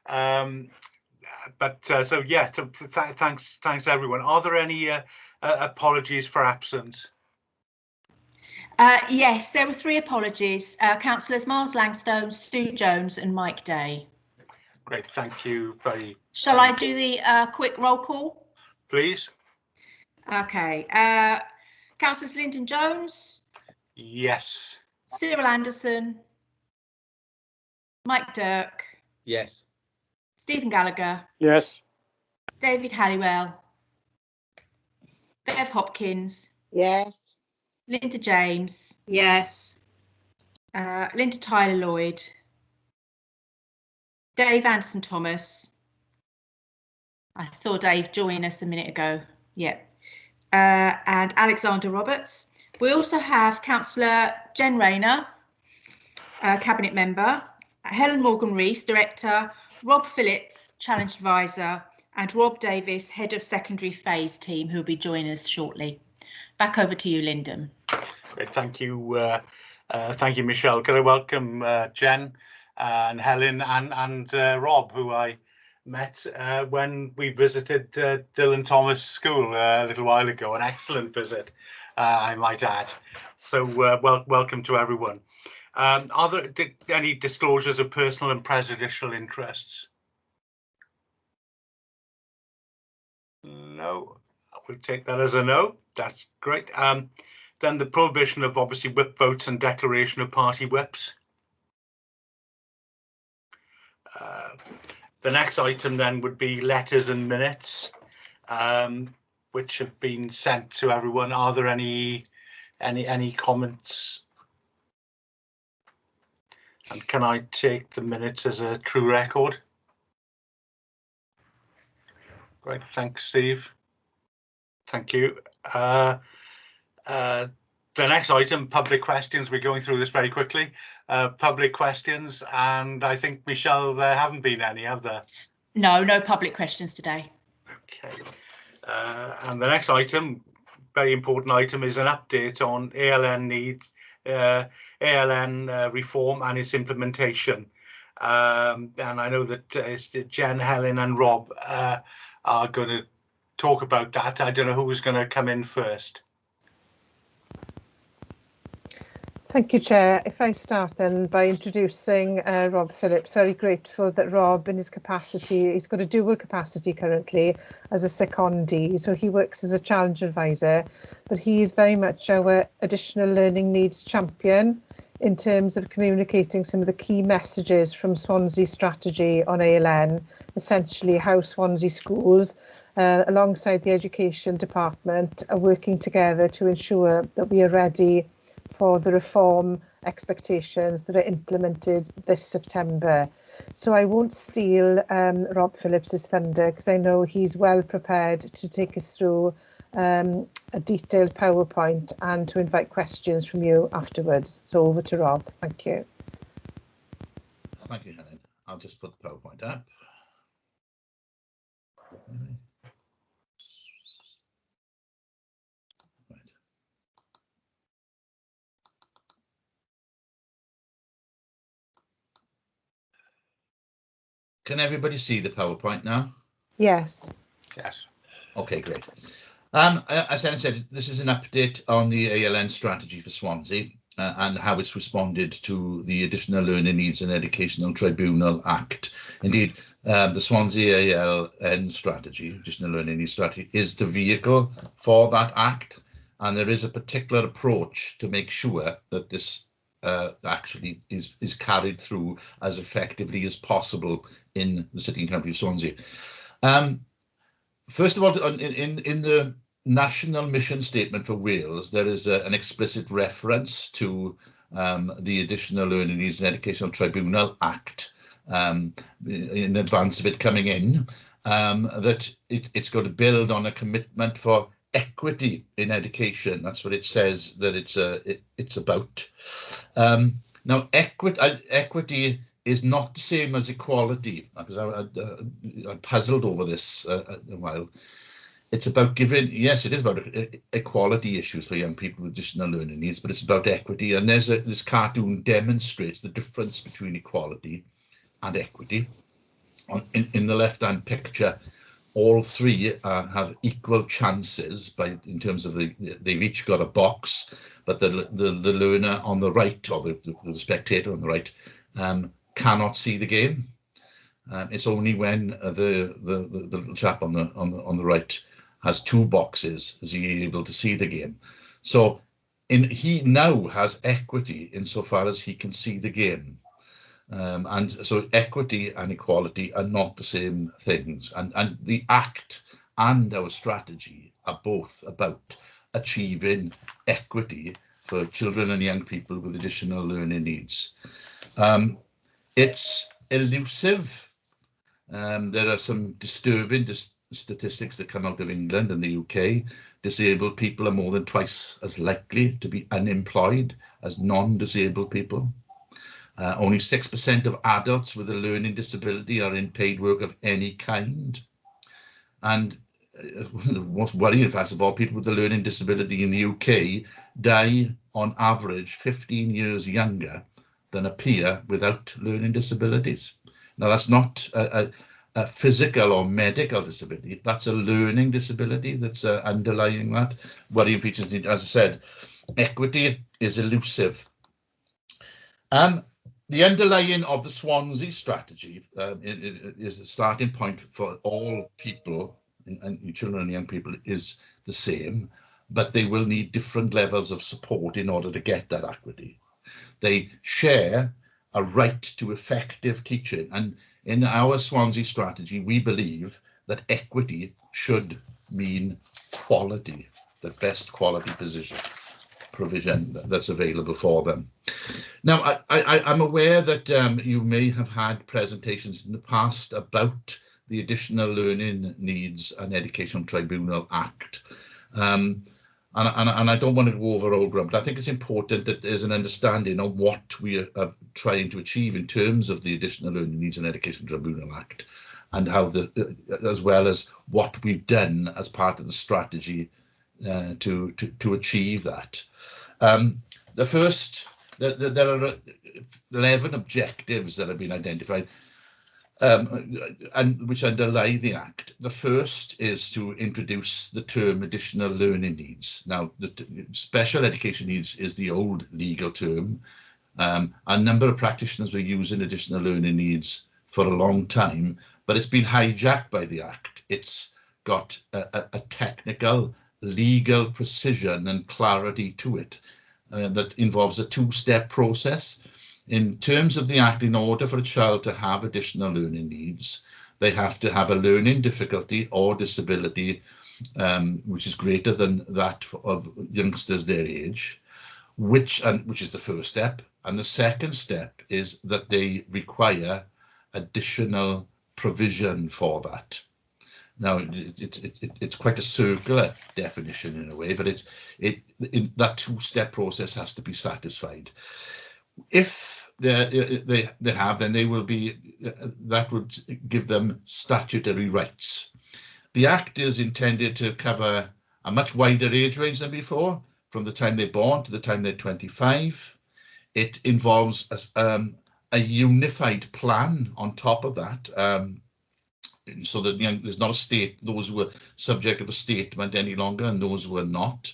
So yeah, thanks everyone. Are there any apologies for absence? Yes, there were 3 apologies. Councillors Miles Langstone, Sue Jones and Mike Day. Great, thank you Shall I do the quick roll call? Please. Okay. Councillors Lyndon Jones? Yes. Cyril Anderson? Mike Dirk? Yes. Stephen Gallagher? Yes. David Halliwell? Bev Hopkins? Yes. Linda James? Yes. Linda Tyler Lloyd? Dave Anderson Thomas? I saw Dave join us a minute ago. Yeah. And Alexander Roberts. We also have Councillor Jen Rayner, Cabinet Member, Helen Morgan-Rees, Director, Rob Phillips, Challenge Advisor, and Rob Davis, Head of Secondary Phase Team, who will be joining us shortly. Back over to you, Lyndon. Great, thank you. Thank you, Michelle. Can I welcome Jen and Helen and Rob, who I met when we visited Dylan Thomas School a little while ago. An excellent visit, I might add. So welcome to everyone. Are there any disclosures of personal and prejudicial interests? No, I will take that as a no. That's great. Then the prohibition of obviously whip votes and declaration of party whips. The next item then would be letters and minutes, which have been sent to everyone. Are there any comments? And can I take the minutes as a true record? Great, thanks, Steve. Thank you. The next item, public questions. We're going through this very quickly. Public questions, and I think, Michelle, there haven't been any, have there? No, no public questions today. Okay. And the next item, very important item, is an update on ALN needs, ALN reform and its implementation. And I know that Jen, Helen and Rob are going to talk about that. I don't know who's going to come in first. Thank you, Chair. If I start then by introducing Rob Phillips, very grateful that Rob in his capacity, he's got a dual capacity currently as a secondee, so he works as a challenge advisor, but he is very much our additional learning needs champion in terms of communicating some of the key messages from Swansea Strategy on ALN, essentially how Swansea schools alongside the education department are working together to ensure that we are ready for the reform expectations that are implemented this September. So I won't steal Rob Phillips's thunder because I know he's well prepared to take us through a detailed PowerPoint and to invite questions from you afterwards. So over to Rob. Thank you. Thank you, Helen. I'll just put the PowerPoint up. Can everybody see the PowerPoint now? Yes. Yes. Okay, great. As Helen said, this is an update on the ALN strategy for Swansea and how it's responded to the Additional Learning Needs and Educational Tribunal Act. Indeed, the Swansea ALN strategy, Additional Learning Needs strategy, is the vehicle for that act, and there is a particular approach to make sure that this actually is carried through as effectively as possible in the City and County of Swansea. First of all, in the National Mission Statement for Wales, there is an explicit reference to the Additional Learning Needs and Educational Tribunal Act in advance of it coming in, that it's going to build on a commitment for equity in education. That's what it says that it's about. Now, equity is not the same as equality, because I puzzled over this a while. It's about giving, yes, it is about equality issues for young people with additional learning needs, but it's about equity. And this cartoon demonstrates the difference between equality and equity. in the left-hand picture, all three have equal chances in terms of they've each got a box, but the learner on the right, or the spectator on the right, cannot see the game. It's only when the little chap on the right has two boxes is he able to see the game. So he now has equity insofar as he can see the game. And so equity and equality are not the same things. And the Act and our strategy are both about achieving equity for children and young people with additional learning needs. It's elusive. There are some disturbing statistics that come out of England and the UK. Disabled people are more than twice as likely to be unemployed as non-disabled people. Only 6% of adults with a learning disability are in paid work of any kind. And the most worrying fact of all, people with a learning disability in the UK die on average 15 years younger than a peer without learning disabilities. Now, that's not a physical or medical disability, that's a learning disability that's underlying that. Worrying features, as I said, equity is elusive. The underlying of the Swansea strategy is the starting point for all people, and children and young people, is the same, but they will need different levels of support in order to get that equity. They share a right to effective teaching, and in our Swansea strategy, we believe that equity should mean quality, the best quality provision that's available for them. Now, I'm aware that you may have had presentations in the past about the Additional Learning Needs and Education Tribunal Act. And I don't want to go over old ground, but I think it's important that there's an understanding of what we are trying to achieve in terms of the Additional Learning Needs and Education Tribunal Act, and how as well as what we've done as part of the strategy to achieve that. There are 11 objectives that have been identified, and which underlie the Act. The first is to introduce the term additional learning needs. Now, the special education needs is the old legal term. A number of practitioners were using additional learning needs for a long time, but it's been hijacked by the Act. It's got a technical, legal precision and clarity to it that involves a two-step process. In terms of the Act, in order for a child to have additional learning needs, they have to have a learning difficulty or disability which is greater than that of youngsters their age, which is the first step. And the second step is that they require additional provision for that. Now, it's quite a circular definition in a way, but that two-step process has to be satisfied. If they have, then they will be, that would give them statutory rights. The Act is intended to cover a much wider age range than before, from the time they're born to the time they're 25. It involves a unified plan on top of that, so that there's not those who are subject of a statement any longer and those who are not.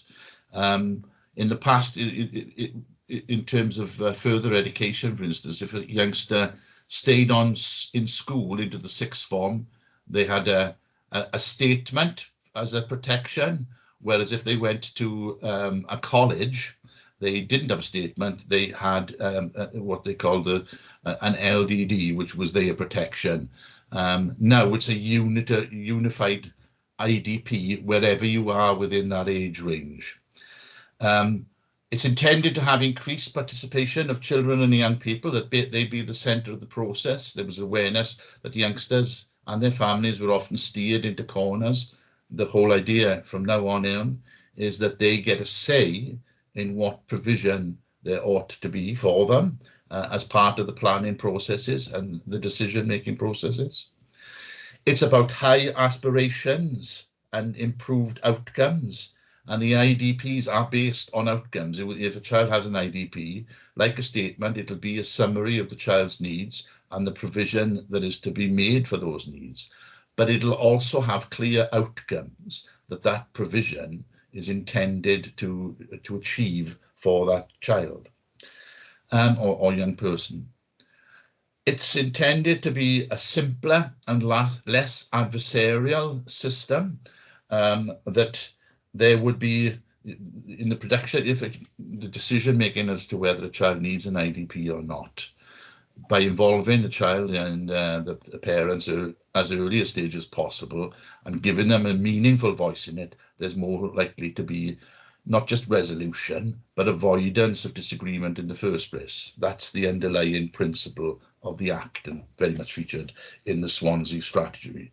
In the past, in terms of further education, for instance, if a youngster stayed on in school into the sixth form, they had a statement as a protection, whereas if they went to a college, they didn't have a statement. They had what they called an LDD, which was their protection. Now it's a unified IDP wherever you are within that age range. It's intended to have increased participation of children and young people, that they be the centre of the process. There was awareness that youngsters and their families were often steered into corners. The whole idea from now on in is that they get a say in what provision there ought to be for them as part of the planning processes and the decision-making processes. It's about high aspirations and improved outcomes. and the IDPs are based on outcomes. If a child has an IDP, like a statement, it'll be a summary of the child's needs and the provision that is to be made for those needs. But it'll also have clear outcomes that provision is intended to achieve for that child or young person. It's intended to be a simpler and less adversarial system, that there would be in the production, if the decision making as to whether a child needs an IDP or not, by involving the child and the parents as early a stage as possible and giving them a meaningful voice in it, there's more likely to be not just resolution, but avoidance of disagreement in the first place. That's the underlying principle of the Act, and very much featured in the Swansea Strategy.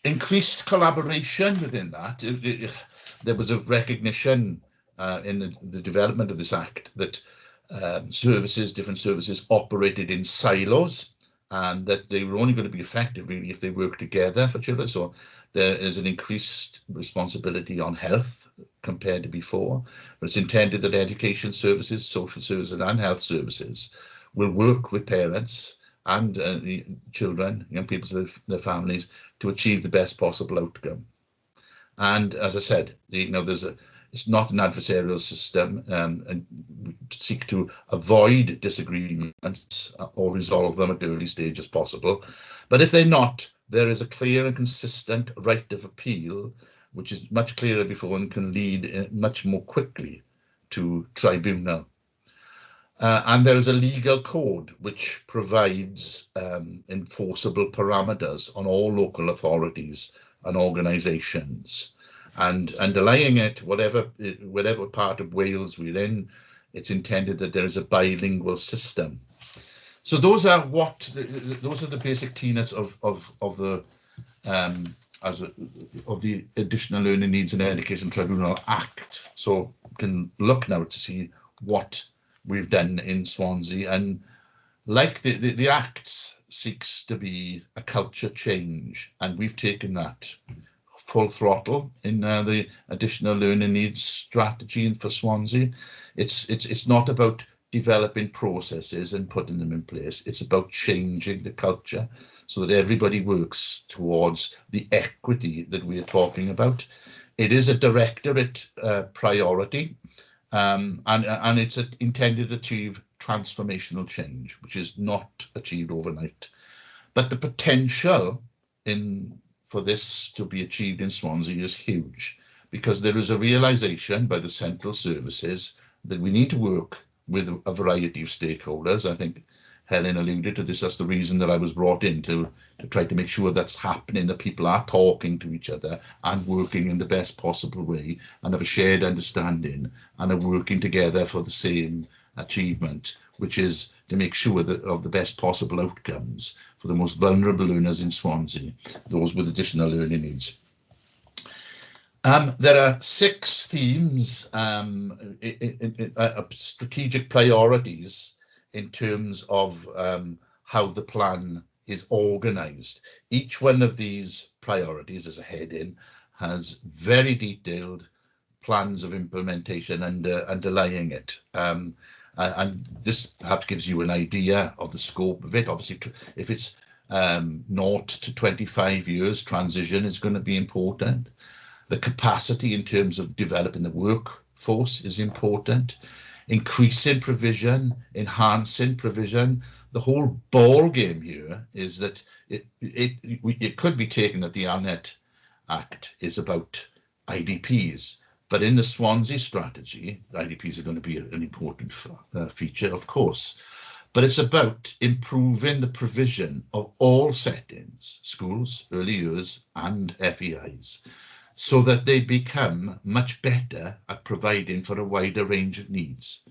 Increased collaboration within that. There was a recognition in the development of this Act that different services operated in silos, and that they were only going to be effective really if they work together for children. So there is an increased responsibility on health compared to before, but it's intended that education services, social services and health services will work with parents and children, young people, their families, to achieve the best possible outcome. And as I said, it's not an adversarial system, and seek to avoid disagreements or resolve them at the early stage as possible. But if they're not, there is a clear and consistent right of appeal, which is much clearer before and can lead much more quickly to tribunal. And there is a legal code which provides enforceable parameters on all local authorities and organisations. And underlying it, whatever part of Wales we're in, it's intended that there is a bilingual system. So those are the basic tenets of the Additional Learning Needs and Education Tribunal Act. So you can look now to see what we've done in Swansea, and like the Act seeks to be a culture change, and we've taken that full throttle in the Additional Learning Needs Strategy for Swansea. It's not about developing processes and putting them in place. It's about changing the culture so that everybody works towards the equity that we are talking about. It is a directorate priority, and it's intended to achieve transformational change, which is not achieved overnight. But the potential for this to be achieved in Swansea is huge, because there is a realization by the central services that we need to work with a variety of stakeholders. I think Helen alluded to this. That's the reason that I was brought in to try to make sure that's happening, that people are talking to each other and working in the best possible way and have a shared understanding and are working together for the same achievement, which is to make sure that of the best possible outcomes for the most vulnerable learners in Swansea, those with additional learning needs. There are 6 themes, strategic priorities in terms of how the plan is organised. Each one of these priorities as a heading has very detailed plans of implementation underlying it. And this perhaps gives you an idea of the scope of it. Obviously, if it's 0 to 25 years, transition is going to be important. The capacity in terms of developing the workforce is important. Increasing provision, enhancing provision. The whole ball game here is that it could be taken that the ANET Act is about IDPs, but in the Swansea strategy, IDPs are going to be an important feature, of course. But it's about improving the provision of all settings, schools, early years, and FEIs, so that they become much better at providing for a wider range of needs.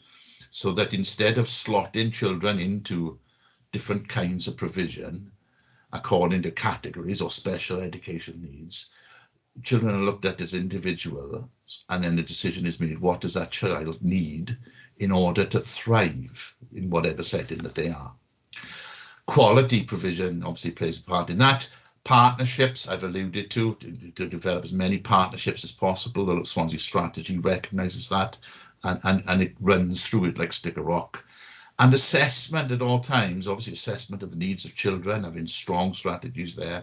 So that instead of slotting children into different kinds of provision according to categories or special education needs, children are looked at as individuals, and then the decision is made, what does that child need in order to thrive in whatever setting that they are. Quality provision obviously plays a part in that. Partnerships, I've alluded to develop as many partnerships as possible. The Swansea Strategy recognises that, and it runs through it like stick a rock. And assessment at all times, obviously assessment of the needs of children, having strong strategies there.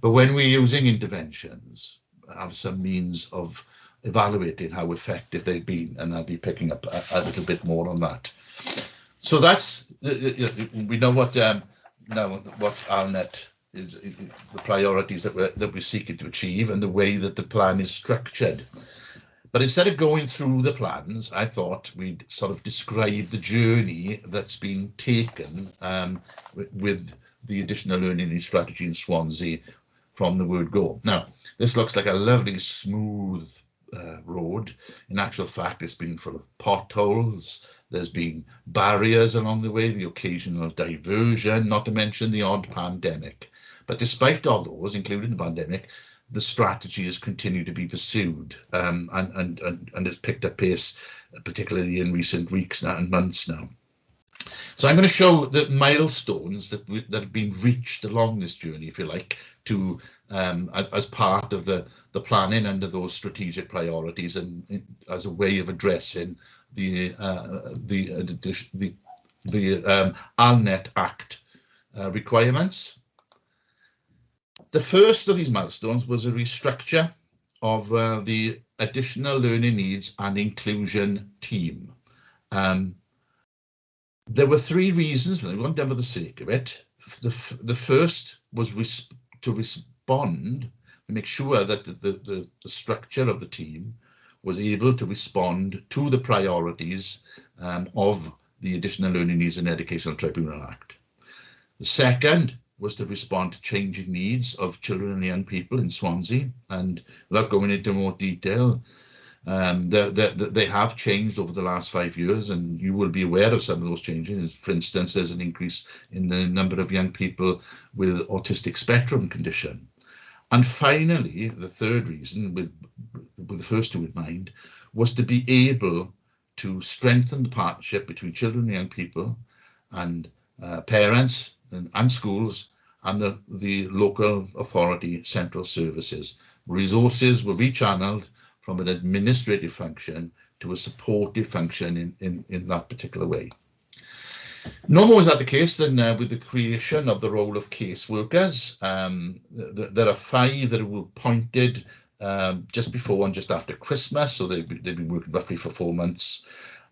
But when we're using interventions, have some means of evaluating how effective they've been, and I'll be picking up a little bit more on that. So that's, we know what ALNet is, the priorities that we're seeking to achieve, and the way that the plan is structured. But instead of going through the plans, I thought we'd sort of describe the journey that's been taken with the additional learning needs strategy in Swansea from the word go. Now, this looks like a lovely smooth road. In actual fact, it's been full of potholes. There's been barriers along the way, the occasional diversion, not to mention the odd pandemic. But despite all those, including the pandemic, the strategy has continued to be pursued and has picked up pace, particularly in recent weeks now and months now. So I'm going to show the milestones that have been reached along this journey, if you like, to as part of the planning under those strategic priorities, and as a way of addressing the ALNet Act requirements. The first of these milestones was a restructure of the additional learning needs and inclusion team. There were three reasons for that. We weren't done for the sake of it. The first was to respond, to make sure that the structure of the team was able to respond to the priorities of the Additional Learning Needs and Educational Tribunal Act. The second was to respond to changing needs of children and young people in Swansea, and without going into more detail, they have changed over the last 5 years, and you will be aware of some of those changes. For instance, there's an increase in the number of young people with autistic spectrum condition. And finally, the third reason, with the first two in mind, was to be able to strengthen the partnership between children and young people and parents and schools and the local authority central services. Resources were rechanneled from an administrative function to a supportive function in that particular way. No more is that the case than with the creation of the role of caseworkers. There are 5 that were appointed just before and just after Christmas, so they've been working roughly for 4 months.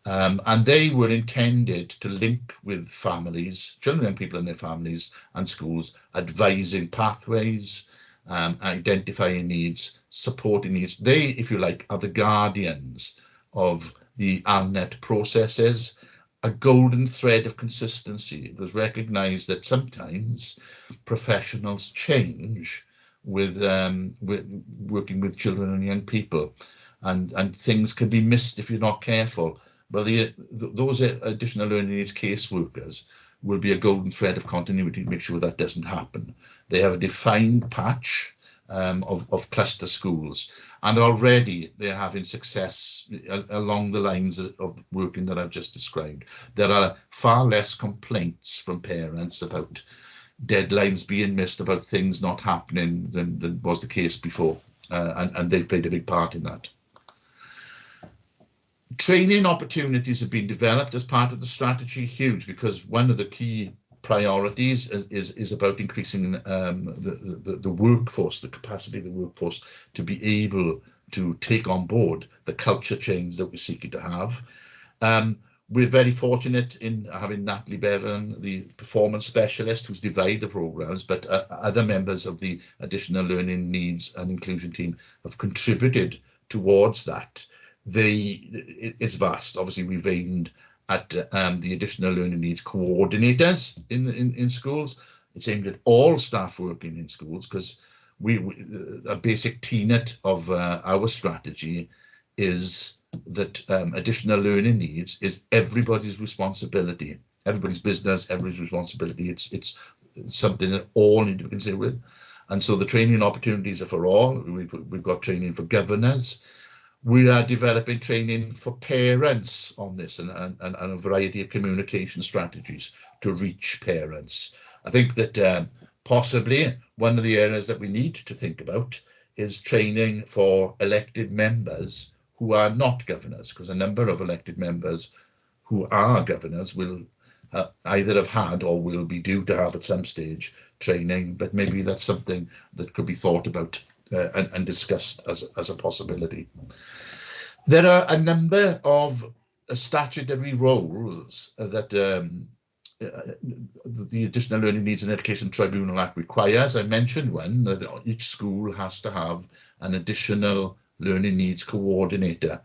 And they were intended to link with families, children and people and their families and schools, advising pathways, identifying needs, supporting needs. They, if you like, are the guardians of the ALNet processes. A golden thread of consistency. It was recognised that sometimes professionals change with working with children and young people, and things can be missed if you're not careful. Well, those additional learning needs caseworkers will be a golden thread of continuity to make sure that doesn't happen. They have a defined patch of cluster schools, and already they're having success along the lines of working that I've just described. There are far less complaints from parents about deadlines being missed, about things not happening than was the case before, and they've played a big part in that. Training opportunities have been developed as part of the strategy, huge, because one of the key priorities is about increasing the workforce, the capacity of the workforce to be able to take on board the culture change that we're seeking to have. We're very fortunate in having Natalie Bevan, the performance specialist, who's divided the programs, but other members of the additional learning needs and inclusion team have contributed towards that. It's vast. Obviously, we've aimed at the additional learning needs coordinators in schools. It's aimed at all staff working in schools, because a basic tenet of our strategy is that additional learning needs is everybody's responsibility, everybody's business, everybody's responsibility. It's something that all need to be considered with. And so the training opportunities are for all. We've got training for governors. We are developing training for parents on this, and a variety of communication strategies to reach parents. I think that Possibly one of the areas that we need to think about is training for elected members who are not governors, because a number of elected members who are governors will either have had or will be due to have at some stage training, but maybe that's something that could be thought about and discussed as a possibility. There are a number of statutory roles that the Additional Learning Needs and Education Tribunal Act requires. I mentioned one, that each school has to have an additional learning needs coordinator,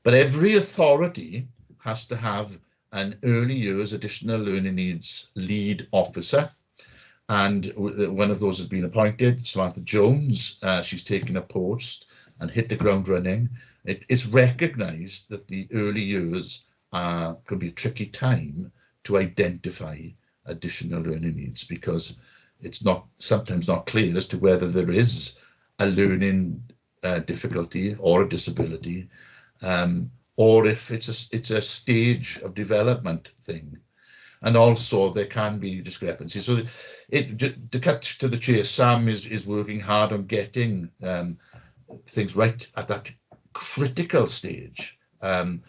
but every authority has to have an early years additional learning needs lead officer, and one of those has been appointed, Samantha Jones. She's taken a post and hit the ground running. It's recognised that the early years can be a tricky time to identify additional learning needs, because it's sometimes not clear as to whether there is a learning difficulty or a disability, or if it's a stage of development thing. And also there can be discrepancies. So to cut to the chase, Sam is working hard on getting things right at that critical stage, and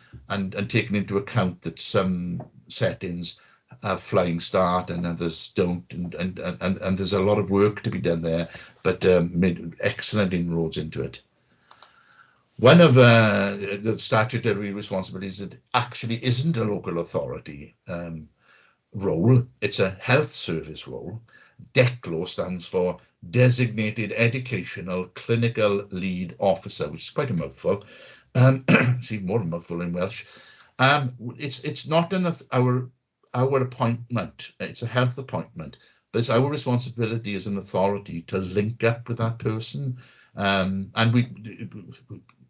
taking into account that some settings have flying start and others don't, and there's a lot of work to be done there, but made excellent inroads into it. One of the statutory responsibilities that actually isn't a local authority role, it's a health service role. DECLO stands for Designated Educational Clinical Lead Officer, which is quite a mouthful. It's even more a mouthful in Welsh. It's not our appointment, it's a health appointment, but it's our responsibility as an authority to link up with that person. And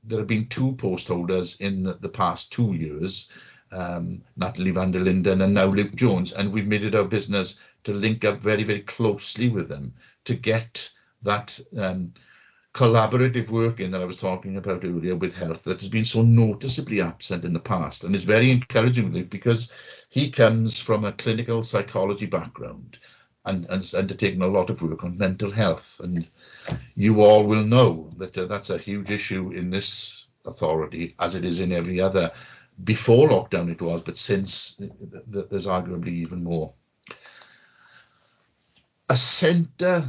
there have been 2 post holders in the past 2 years, Natalie van der Linden and now Luke Jones, and we've made it our business to link up very, very closely with them to get that collaborative working that I was talking about earlier with health that has been so noticeably absent in the past. And it's very encouraging, Luke, because he comes from a clinical psychology background and undertaken a lot of work on mental health. And you all will know that that's a huge issue in this authority, as it is in every other. Before lockdown it was, but since there's arguably even more. A centre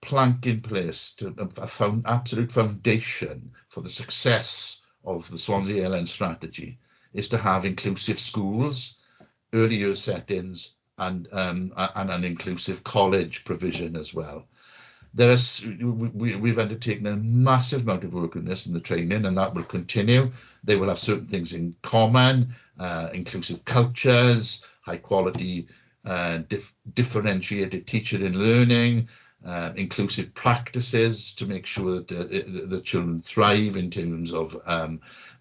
plank in place, to a absolute foundation for the success of the Swansea ALN strategy is to have inclusive schools, early years settings, and an inclusive college provision as well. We've undertaken a massive amount of work on this in the training, and that will continue. They will have certain things in common, inclusive cultures, high quality, differentiated teaching and learning, inclusive practices to make sure that the children thrive in terms of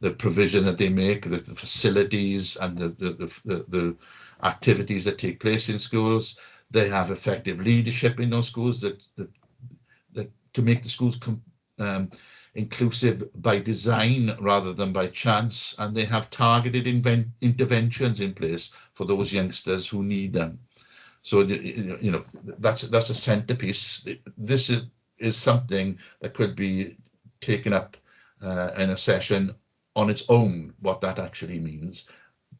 the provision that they make, the facilities and the activities that take place in schools. They have effective leadership in those schools that to make the schools inclusive by design rather than by chance, and they have targeted interventions in place for those youngsters who need them. So that's a centerpiece. This is something that could be taken up in a session on its own, what that actually means.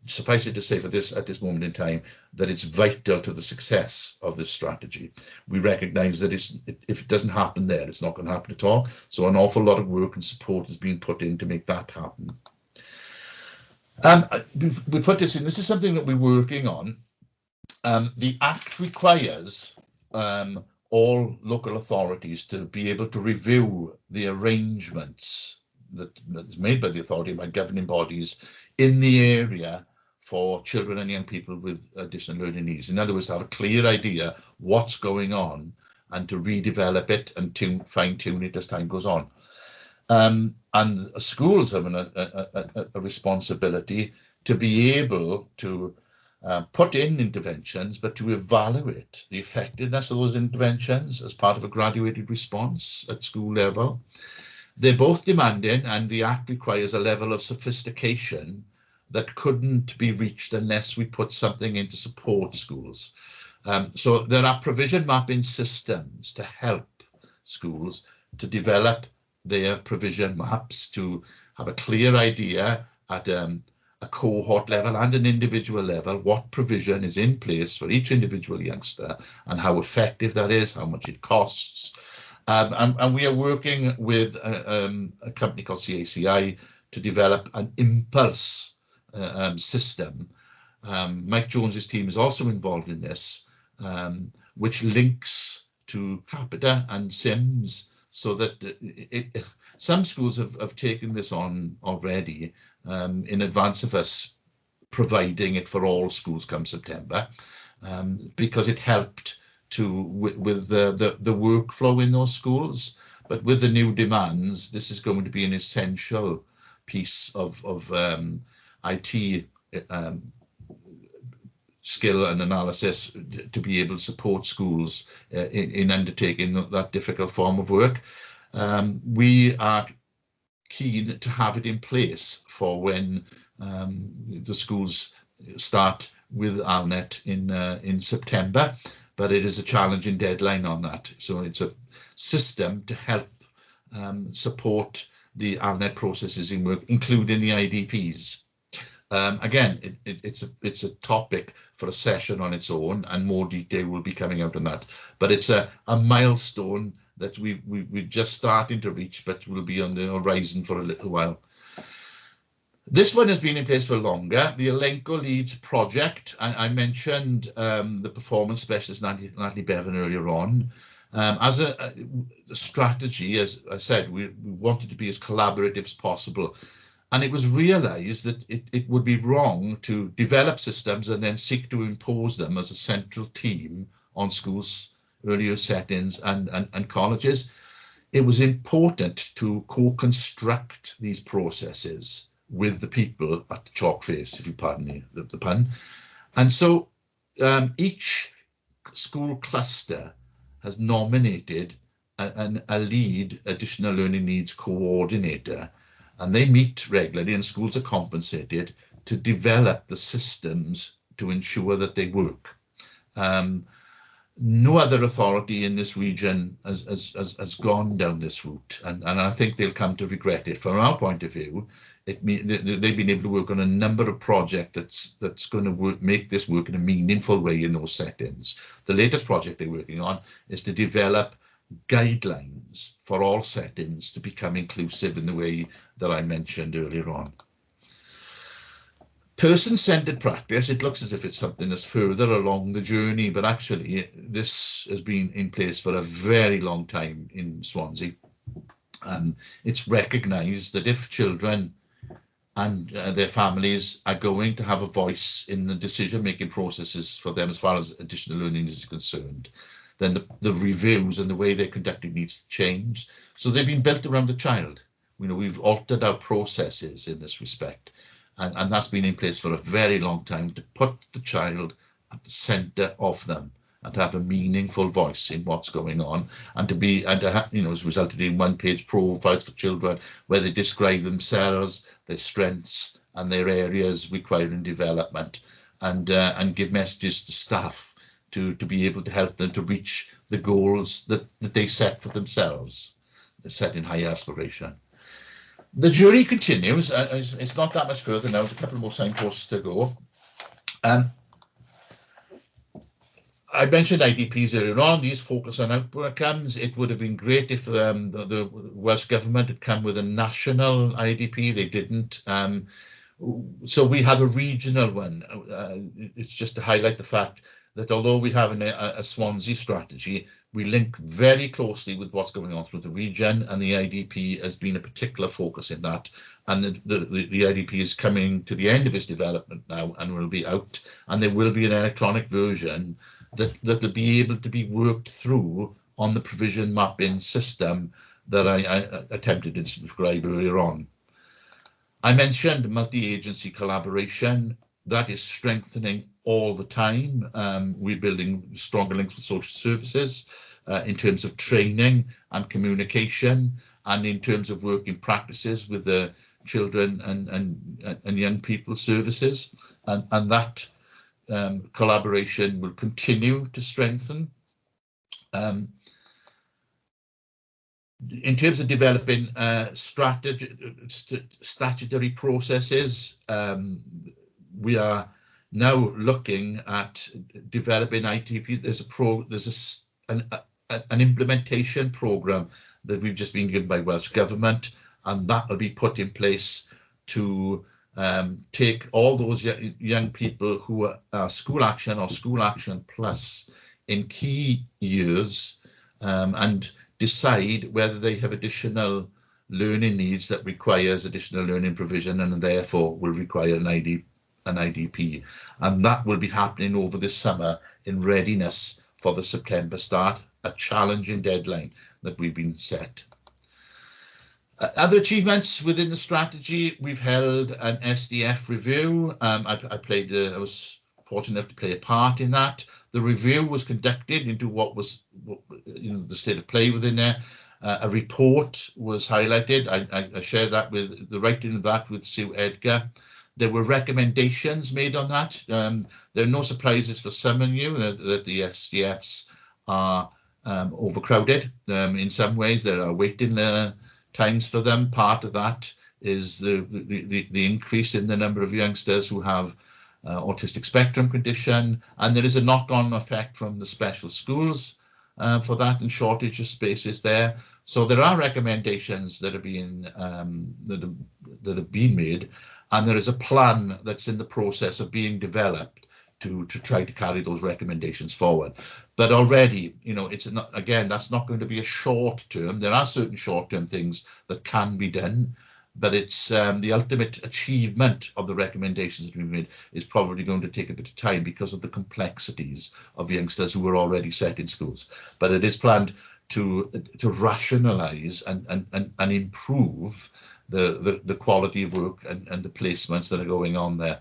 Suffice it to say, for this at this moment in time, that it's vital to the success of this strategy. We recognise that if it doesn't happen there, it's not going to happen at all. So an awful lot of work and support is being put in to make that happen. We put this in. This is something that we're working on. The Act requires all local authorities to be able to review the arrangements that's made by the authority, by governing bodies in the area for children and young people with additional learning needs. In other words, to have a clear idea what's going on and to redevelop it and fine-tune it as time goes on. And schools have a responsibility to be able to put in interventions, but to evaluate the effectiveness of those interventions as part of a graduated response at school level. They're both demanding, and the Act requires a level of sophistication that couldn't be reached unless we put something in to support schools. So there are provision mapping systems to help schools to develop their provision maps, to have a clear idea at a cohort level and an individual level what provision is in place for each individual youngster and how effective that is, how much it costs. And we are working with a company called CACI to develop an impulse system. Mike Jones's team is also involved in this, which links to Capita and SIMS, so that some schools have taken this on already in advance of us providing it for all schools come September, because it helped with the workflow in those schools. But with the new demands, this is going to be an essential piece of IT skill and analysis to be able to support schools in undertaking that difficult form of work. We are keen to have it in place for when the schools start with ALNet in September, but it is a challenging deadline on that. So it's a system to help support the ALNet processes in work, including the IDPs. Again, it's a topic for a session on its own, and more detail will be coming out on that. But it's a milestone that we're just starting to reach, but will be on the horizon for a little while. This one has been in place for longer. The Elenco Leads project, I mentioned the performance specialist Natalie Bevan earlier on. As a strategy, as I said, we wanted to be as collaborative as possible. And it was realized that it would be wrong to develop systems and then seek to impose them as a central team on schools, earlier settings and colleges. It was important to co-construct these processes with the people at the chalk face, if you pardon me the pun. And so each school cluster has nominated a lead additional learning needs coordinator, and they meet regularly, and schools are compensated to develop the systems to ensure that they work. No other authority in this region has gone down this route, and I think they'll come to regret it. From our point of view, they've been able to work on a number of projects that's going to make this work in a meaningful way in those settings. The latest project they're working on is to develop guidelines for all settings to become inclusive in the way that I mentioned earlier on. Person-centered practice, it looks as if it's something that's further along the journey, but actually this has been in place for a very long time in Swansea. It's recognised that if children and their families are going to have a voice in the decision-making processes for them as far as additional learning is concerned, then the reviews and the way they're conducted needs to change. So they've been built around the child. You know, we've altered our processes in this respect, and that's been in place for a very long time, to put the child at the centre of them and to have a meaningful voice in what's going on, and to have, you know, has resulted in one-page profiles for children where they describe themselves, their strengths and their areas requiring development, and give messages to staff to be able to help them to reach the goals that they set for themselves. They're set in high aspiration. The journey continues. It's not that much further now. There's a couple more signposts to go. I mentioned IDPs earlier on. These focus on outcomes. It would have been great if the Welsh Government had come with a national IDP. They didn't. So we have a regional one. It's just to highlight the fact that although we have a Swansea strategy, we link very closely with what's going on through the region, and the IDP has been a particular focus in that. And the IDP is coming to the end of its development now and will be out, and there will be an electronic version that will be able to be worked through on the provision mapping system that I attempted to describe earlier on. I mentioned multi-agency collaboration. That is strengthening all the time. We're building stronger links with social services in terms of training and communication, and in terms of working practices with the children and young people services. And that collaboration will continue to strengthen. In terms of developing statutory processes, we are now looking at developing ITPs. There's an implementation program that we've just been given by Welsh Government, and that will be put in place to take all those young people who are school action or school action plus in key years and decide whether they have additional learning needs that requires additional learning provision and therefore will require an IDP. And that will be happening over this summer in readiness for the September start, a challenging deadline that we've been set. Other achievements within the strategy, we've held an SDF review. I was fortunate enough to play a part in that. The review was conducted into what was the state of play within there. A report was highlighted. I shared that with the writing of that with Sue Edgar. There were recommendations made on that. There are no surprises for some of you that the SDFs are overcrowded. In some ways, there are waiting times for them. Part of that is the increase in the number of youngsters who have autistic spectrum condition, and there is a knock-on effect from the special schools for that, and shortage of spaces there. So there are recommendations that are being that have been made, and there is a plan that's in the process of being developed to try to carry those recommendations forward. But already, it's not, again, that's not going to be a short term. There are certain short-term things that can be done, but it's the ultimate achievement of the recommendations that we've made is probably going to take a bit of time because of the complexities of youngsters who are already set in schools. But it is planned to rationalise and improve the quality of work and the placements that are going on there.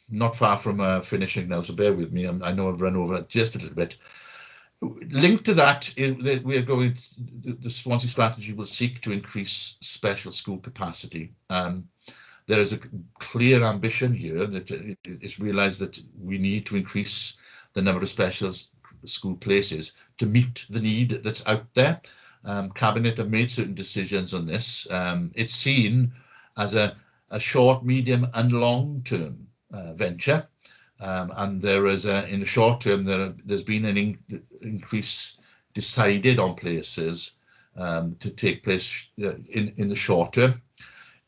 Not far from finishing now, so bear with me. I know I've run over it just a little bit. Linked to that, we are going. The Swansea Strategy will seek to increase special school capacity. There is a clear ambition here that it's realised that we need to increase the number of special school places to meet the need that's out there. Cabinet have made certain decisions on this. It's seen as a short, medium, and long-term venture. And there is in the short term there's been an increase decided on places to take place in the short term.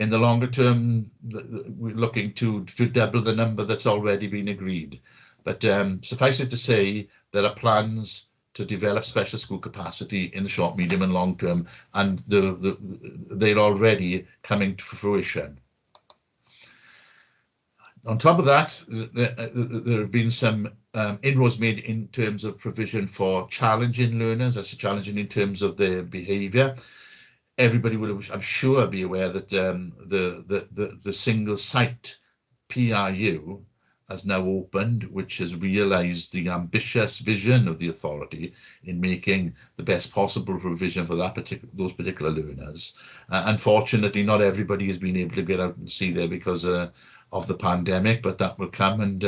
In the longer term, we're looking to double the number that's already been agreed. But suffice it to say, there are plans to develop special school capacity in the short, medium, and long term, and they're already coming to fruition. On top of that, there have been some inroads made in terms of provision for challenging learners. I say challenging in terms of their behaviour. Everybody will, I'm sure, be aware that the single site PRU has now opened, which has realised the ambitious vision of the authority in making the best possible provision for those particular learners. Unfortunately, not everybody has been able to get out and see there because of the pandemic, but that will come, and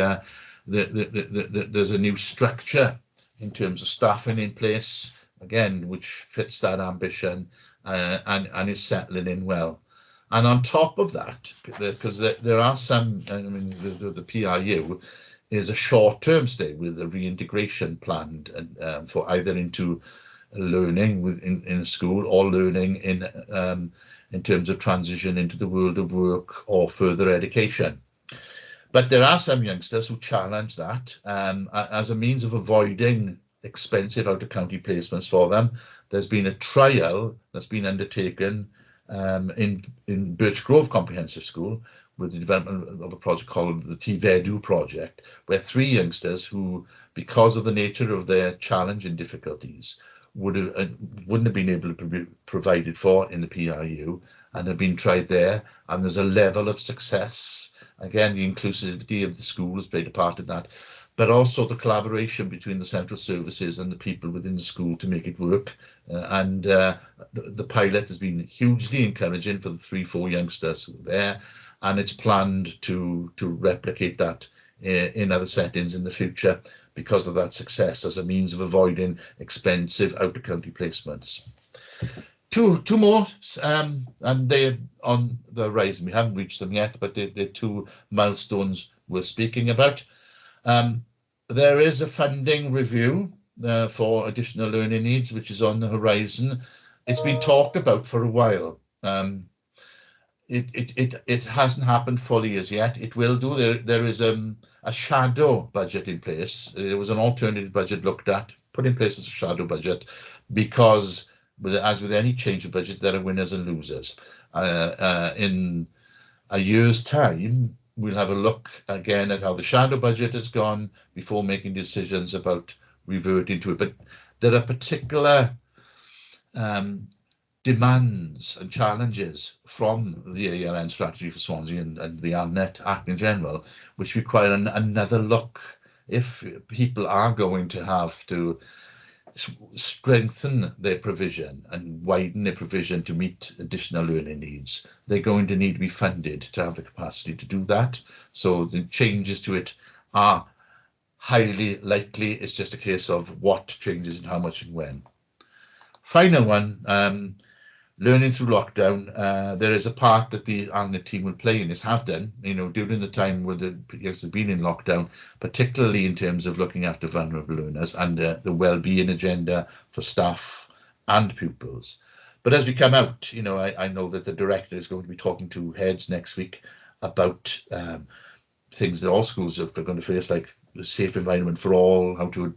there's a new structure in terms of staffing in place, again, which fits that ambition and is settling in well. And on top of that, because there are some, I mean, the PRU is a short-term stay with a reintegration planned for either into learning in school or learning in terms of transition into the world of work or further education. But there are some youngsters who challenge that as a means of avoiding expensive out-of-county placements for them. There's been a trial that's been undertaken in Birch Grove Comprehensive School with the development of a project called the TVEDU project, where 3 youngsters who, because of the nature of their challenge and difficulties, wouldn't have been able to be provided for in the PRU and have been tried there, and there's a level of success. Again, the inclusivity of the school has played a part in that, but also the collaboration between the central services and the people within the school to make it work. The pilot has been hugely encouraging for the 3-4 youngsters there, and it's planned to replicate that in other settings in the future because of that success as a means of avoiding expensive out-of-county placements. Two more, and they're on the horizon. We haven't reached them yet, but they're two milestones we're speaking about. There is a funding review for additional learning needs, which is on the horizon. It's been talked about for a while. It hasn't happened fully as yet. It will do. There is a shadow budget in place. There was an alternative budget looked at, put in place as a shadow budget, because as with any change of budget, there are winners and losers. In a year's time, we'll have a look again at how the shadow budget has gone before making decisions about reverting to it. But there are particular demands and challenges from the ALN strategy for Swansea and the ALNet Act in general, which require another look. If people are going to have to strengthen their provision and widen their provision to meet additional learning needs, they're going to need to be funded to have the capacity to do that. So the changes to it are highly likely. It's just a case of what changes and how much and when. Final one, learning through lockdown. There is a part that the ALNet team will play in this, have done, during the time where they've been in lockdown, particularly in terms of looking after vulnerable learners and the well-being agenda for staff and pupils. But as we come out, I know that the director is going to be talking to heads next week about things that all schools are going to face, like a safe environment for all, how to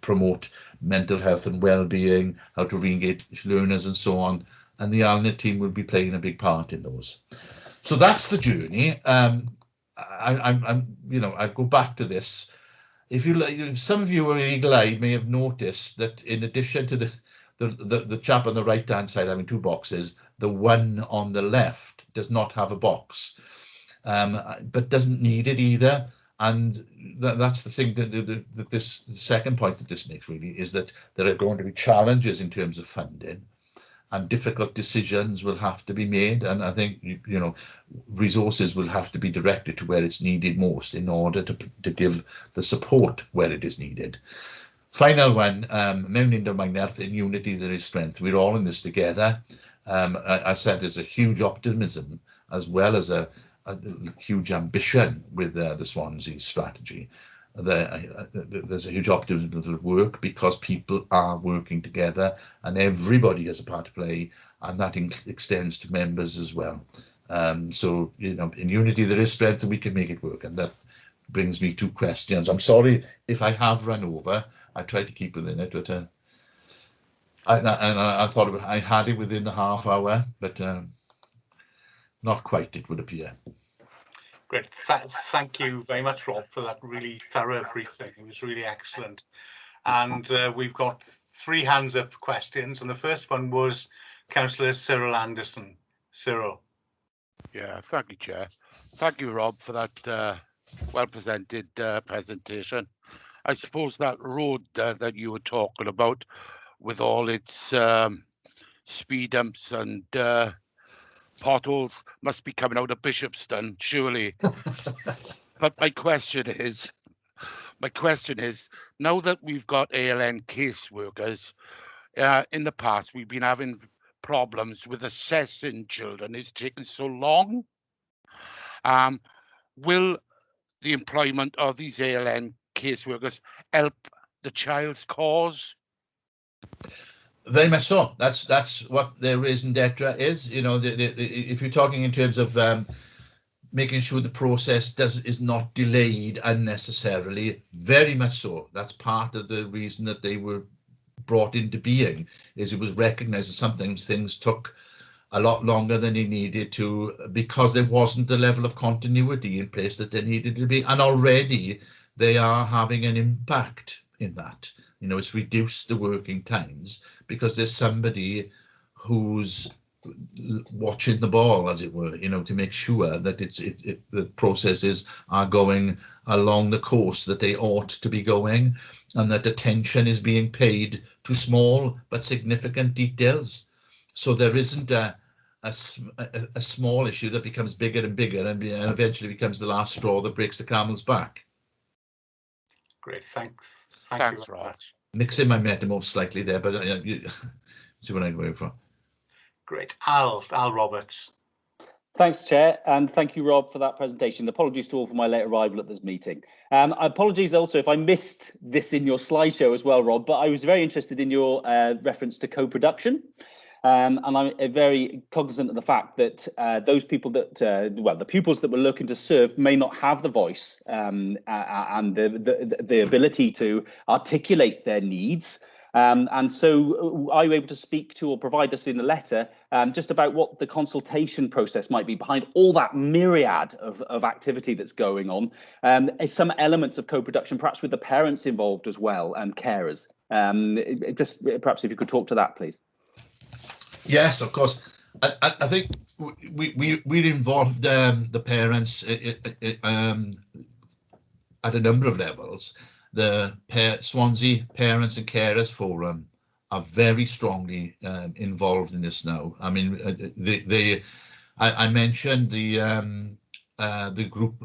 promote mental health and well-being, how to re-engage learners and so on. And the ALNet team will be playing a big part in those. So that's the journey. I go back to this. If you, some of you who are eagle-eyed may have noticed that in addition to the chap on the right-hand side having two boxes, the one on the left does not have a box, but doesn't need it either. And that's the thing that the second point that this makes really is that there are going to be challenges in terms of funding, and difficult decisions will have to be made. And I think, resources will have to be directed to where it's needed most in order to give the support where it is needed. Final one, mewn undod mae'n nerth, in unity there is strength. We're all in this together. I said there's a huge optimism as well as a huge ambition with the Swansea strategy. There's a huge optimism of the work because people are working together and everybody has a part to play, and that extends to members as well. So, in unity there is strength and we can make it work. And that brings me to questions. I'm sorry if I have run over. I tried to keep within it, but I thought I had it within the half hour, but not quite, it would appear. Great. Thank you very much, Rob, for that really thorough briefing. It was really excellent. And we've got 3 hands up for questions. And the first one was Councillor Cyril Anderson. Cyril. Yeah, thank you, Chair. Thank you, Rob, for that well-presented presentation. I suppose that road that you were talking about with all its speed humps and potholes must be coming out of Bishopston, surely. But my question is, now that we've got ALN caseworkers, in the past we've been having problems with assessing children. It's taken so long. Will the employment of these ALN caseworkers help the child's cause? Very much so. That's what their raison d'etre is. If you're talking in terms of making sure the process is not delayed unnecessarily, very much so. That's part of the reason that they were brought into being, is it was recognised that sometimes things took a lot longer than they needed to because there wasn't the level of continuity in place that there needed to be. And already they are having an impact in that. It's reduced the working times because there's somebody who's watching the ball, as it were, to make sure that the processes are going along the course that they ought to be going, and that attention is being paid to small but significant details. So there isn't a a small issue that becomes bigger and bigger and eventually becomes the last straw that breaks the camel's back. Great, thanks Thanks, you very Rob. much. Mixing my metamorph slightly there, but you see what I'm going for. Great, Al Roberts. Thanks, Chair, and thank you, Rob, for that presentation. Apologies to all for my late arrival at this meeting. Apologies also if I missed this in your slideshow as well, Rob, but I was very interested in your reference to co-production. And I'm very cognizant of the fact that those people that, the pupils that we're looking to serve may not have the voice and the ability to articulate their needs. And so are you able to speak to or provide us in a letter just about what the consultation process might be behind all that myriad of activity that's going on? Some elements of co-production, perhaps with the parents involved as well and carers. Just perhaps if you could talk to that, please. Yes, of course. I think we involved the parents at a number of levels. The Swansea Parents and Carers Forum are very strongly involved in this now. I mean, I mentioned the group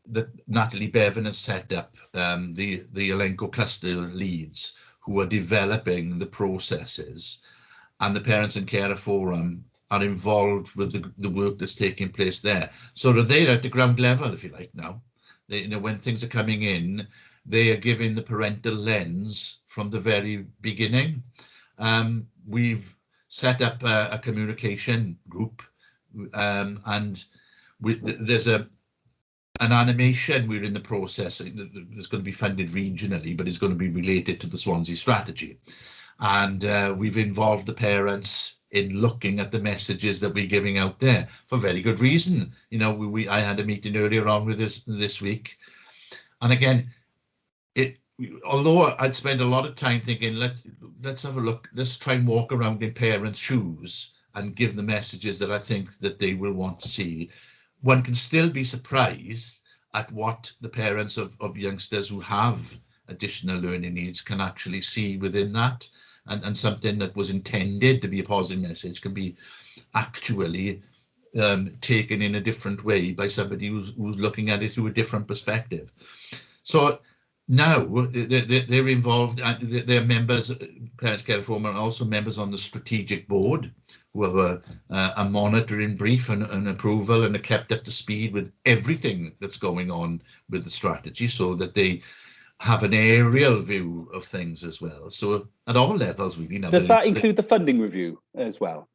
that Natalie Bevan has set up, the Elenco cluster leads who are developing the processes, and the Parents and Carer Forum are involved with the work that's taking place there. So they're at the ground level, if you like, now. They, when things are coming in, they are giving the parental lens from the very beginning. We've set up a communication group, and there's an animation we're in the process. It's going to be funded regionally, but it's going to be related to the Swansea Strategy. And we've involved the parents in looking at the messages that we're giving out there for very good reason. You know, I had a meeting earlier on with this week, and again, although I'd spent a lot of time thinking, let's have a look, let's try and walk around in parents' shoes and give the messages that I think that they will want to see. One can still be surprised at what the parents of youngsters who have additional learning needs can actually see within that. And something that was intended to be a positive message can be actually taken in a different way by somebody who's looking at it through a different perspective. So now they're involved, they're members, Parents Care Forum, and also members on the strategic board who have a monitoring brief and approval and are kept up to speed with everything that's going on with the strategy, so that they have an aerial view of things as well. So at all levels, really. Now, does that include the funding review as well?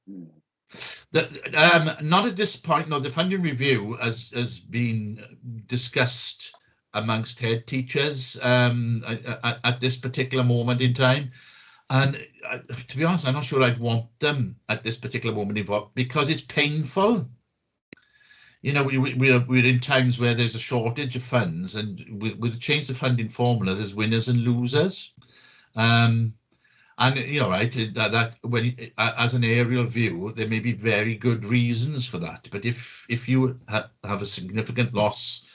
Not at this point. No, the funding review has been discussed amongst head teachers at this particular moment in time. And to be honest, I'm not sure I'd want them at this particular moment involved, because it's painful. You know, we're in times where there's a shortage of funds, and with the change of funding formula, there's winners and losers. And you know, right, that when as an aerial view, there may be very good reasons for that. But if you have a significant loss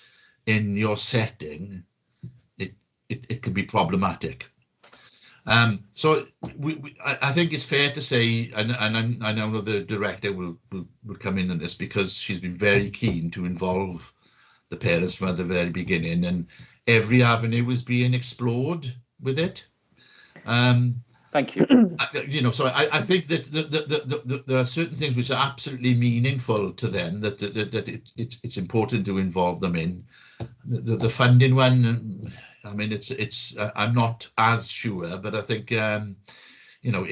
in your setting, it can be problematic. So I think it's fair to say, and I know the director will come in on this, because she's been very keen to involve the parents from the very beginning, and every avenue is being explored with it. Thank you. You know, so I think that there are certain things which are absolutely meaningful to them that it's important to involve them in. The funding one, I mean, it's I'm not as sure, but I think you know,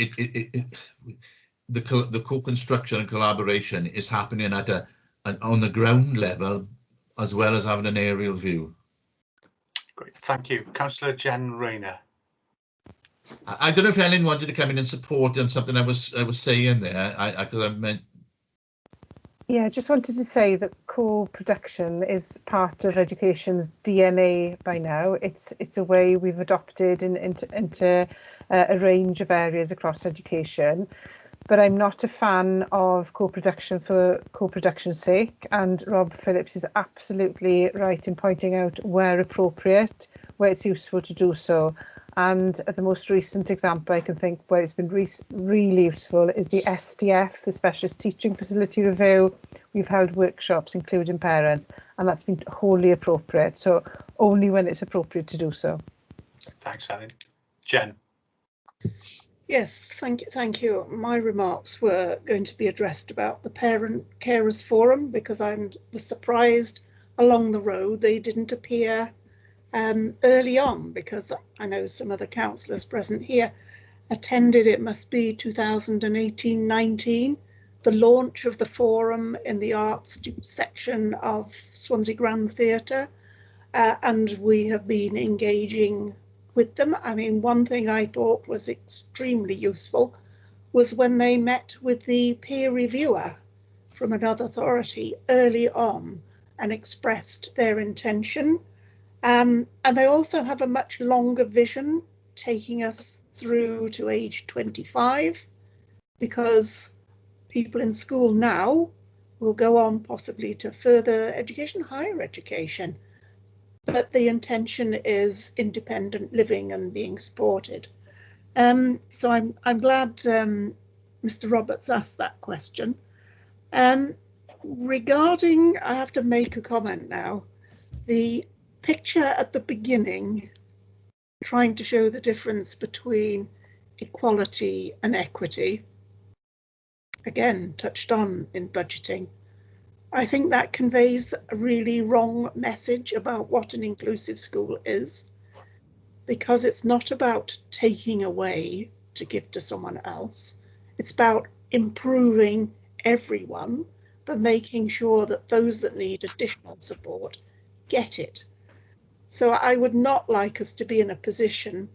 the co-construction and collaboration is happening at on the ground level, as well as having an aerial view. Great, thank you. Councillor Jen Rayner. I don't know if Ellen wanted to come in and support on something I was saying there. I meant. Yeah, I just wanted to say that co-production is part of education's DNA by now. It's a way we've adopted into a range of areas across education. But I'm not a fan of co-production for co-production's sake. And Rob Phillips is absolutely right in pointing out where appropriate, where it's useful to do so. And the most recent example I can think where it's been really useful is the STF, the Specialist Teaching Facility Review. We've held workshops including parents, and that's been wholly appropriate. So only when it's appropriate to do so. Thanks, Helen. Jen. Yes, thank you. My remarks were going to be addressed about the Parent Carers Forum, because I was surprised along the road they didn't appear early on, because I know some of the councillors present here attended, it must be 2018-19, the launch of the forum in the arts section of Swansea Grand Theatre, and we have been engaging with them. I mean, one thing I thought was extremely useful was when they met with the peer reviewer from another authority early on and expressed their intention. And they also have a much longer vision, taking us through to age 25, because people in school now will go on possibly to further education, higher education. But the intention is independent living and being supported. So I'm glad Mr. Roberts asked that question. Regarding, I have to make a comment now, the picture at the beginning, trying to show the difference between equality and equity, again touched on in budgeting. I think that conveys a really wrong message about what an inclusive school is, because it's not about taking away to give to someone else. It's about improving everyone, but making sure that those that need additional support get it. So I would not like us to be in a position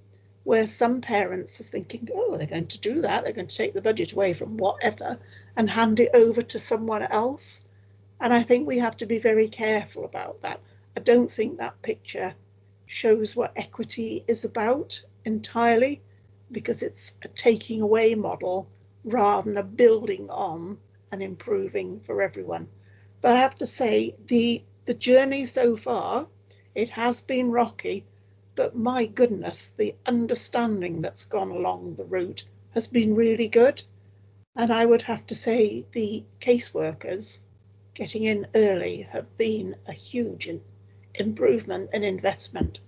where some parents are thinking, oh, they're going to do that, they're going to take the budget away from whatever and hand it over to someone else. And I think we have to be very careful about that. I don't think that picture shows what equity is about entirely, because it's a taking away model rather than a building on and improving for everyone. But I have to say, the journey so far, it has been rocky, but my goodness, the understanding that's gone along the route has been really good. And I would have to say the caseworkers getting in early have been a huge improvement and investment.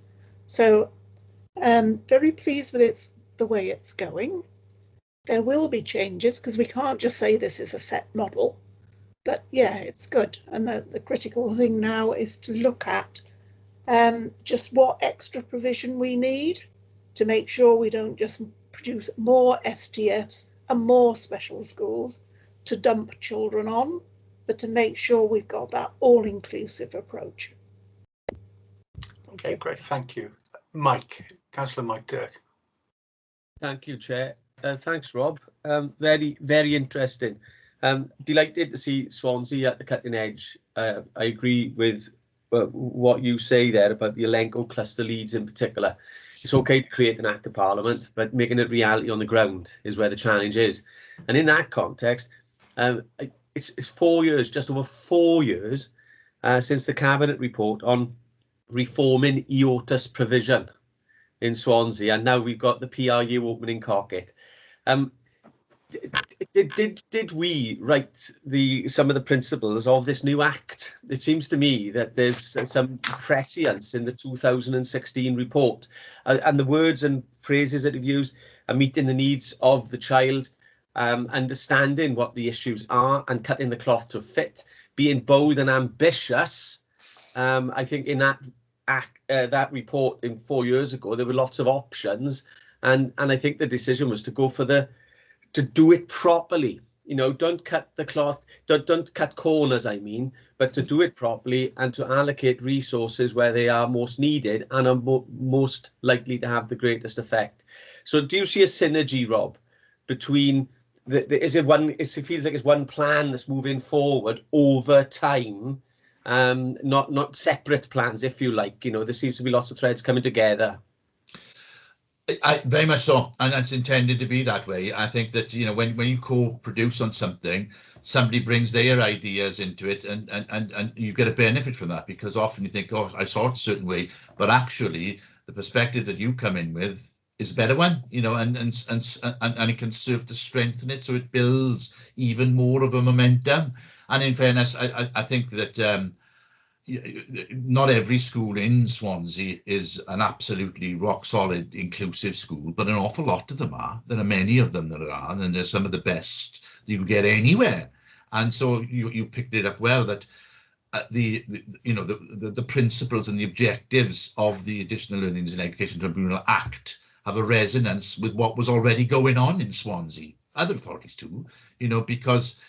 So very pleased with the way it's going. There will be changes, because we can't just say this is a set model, but yeah, it's good. And the critical thing now is to look at just what extra provision we need to make sure we don't just produce more STFs and more special schools to dump children on, but to make sure we've got that all-inclusive approach. Okay, great, thank you. Mike, Councillor Mike Dirk. Thank you, Chair. Thanks, Rob. Very, very interesting. Delighted to see Swansea at the cutting edge. I agree with what you say there about the Elenco cluster leads in particular. It's okay to create an act of parliament, but making it reality on the ground is where the challenge is. And in that context, it's 4 years, just over 4 years, since the Cabinet report on reforming EOTUS provision in Swansea, and now we've got the PRU opening Cocket. Did we write some of the principles of this new act? It seems to me that there's some prescience in the 2016 report, and the words and phrases that you've used are meeting the needs of the child, understanding what the issues are and cutting the cloth to fit, being bold and ambitious. I think in that report in 4 years ago, there were lots of options, and I think the decision was to go for to do it properly. You know, don't cut the cloth, don't cut corners, I mean, but to do it properly and to allocate resources where they are most needed and are most likely to have the greatest effect. So do you see a synergy, Rob, between it feels like it's one plan that's moving forward over time, not separate plans, if you like. You know, there seems to be lots of threads coming together. I very much so, and it's intended to be that way. I think that, you know, when you co-produce on something, somebody brings their ideas into it, and you get a benefit from that, because often you think, oh, I saw it a certain way, but actually the perspective that you come in with is a better one, you know, and it can serve to strengthen it, so it builds even more of a momentum. And in fairness, I think that not every school in Swansea is an absolutely rock solid inclusive school, but an awful lot of them are. There are many of them that are, and they're some of the best that you get anywhere. And so you picked it up well, that the principles and the objectives of the Additional Learnings in Education Tribunal Act have a resonance with what was already going on in Swansea, other authorities too, you know, because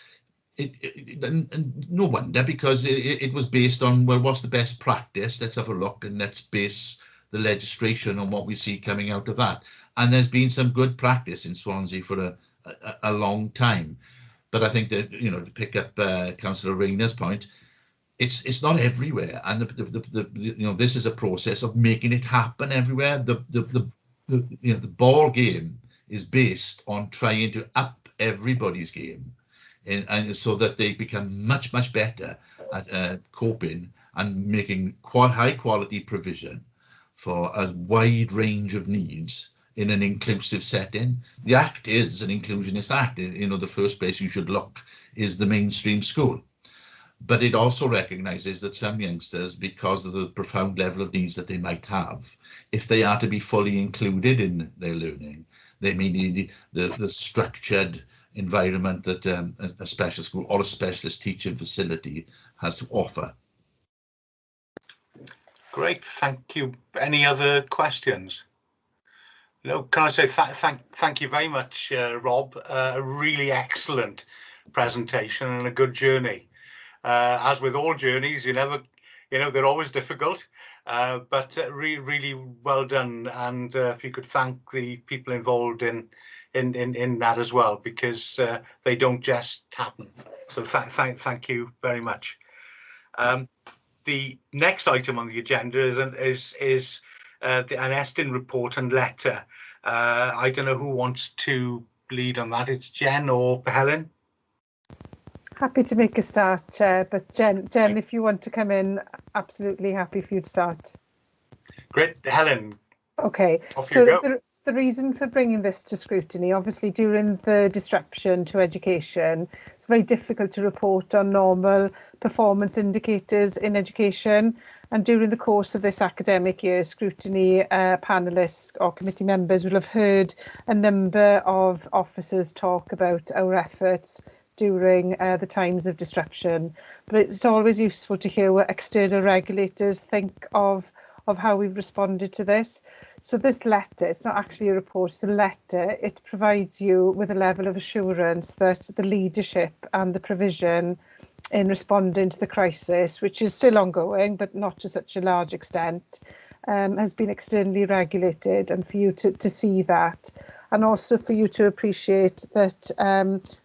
and no wonder, because it was based on, well, what's the best practice? Let's have a look and let's base the legislation on what we see coming out of that. And there's been some good practice in Swansea for a long time. But I think that, you know, to pick up Councillor Rayner's point, it's not everywhere, and this is a process of making it happen everywhere. The ball game is based on trying to up everybody's game, and so that they become much better at coping and making high quality provision for a wide range of needs in an inclusive setting. The Act is an inclusionist Act. You know, the first place you should look is the mainstream school. But it also recognises that some youngsters, because of the profound level of needs that they might have, if they are to be fully included in their learning, they may need the structured environment that a special school or a specialist teaching facility has to offer. Great, thank you. Any other questions? No, can I say thank you very much, Rob. A really excellent presentation and a good journey. As with all journeys, they're always difficult, but really well done. And if you could thank the people involved in that as well, because they don't just happen. So thank you very much. The next item on the agenda is an Estin report and letter. I don't know who wants to lead on that. It's Jen or Helen. Happy to make a start, Chair, but Jen, if you want to come in, absolutely happy for you to start. Great, Helen. Okay, so the reason for bringing this to scrutiny, obviously during the disruption to education, it's very difficult to report on normal performance indicators in education. And during the course of this academic year, scrutiny panellists or committee members will have heard a number of officers talk about our efforts during the times of disruption. But it's always useful to hear what external regulators think of how we've responded to this. So this letter, it's not actually a report, it's a letter. It provides you with a level of assurance that the leadership and the provision in responding to the crisis, which is still ongoing, but not to such a large extent, has been externally regulated, and for you to see that. And also for you to appreciate that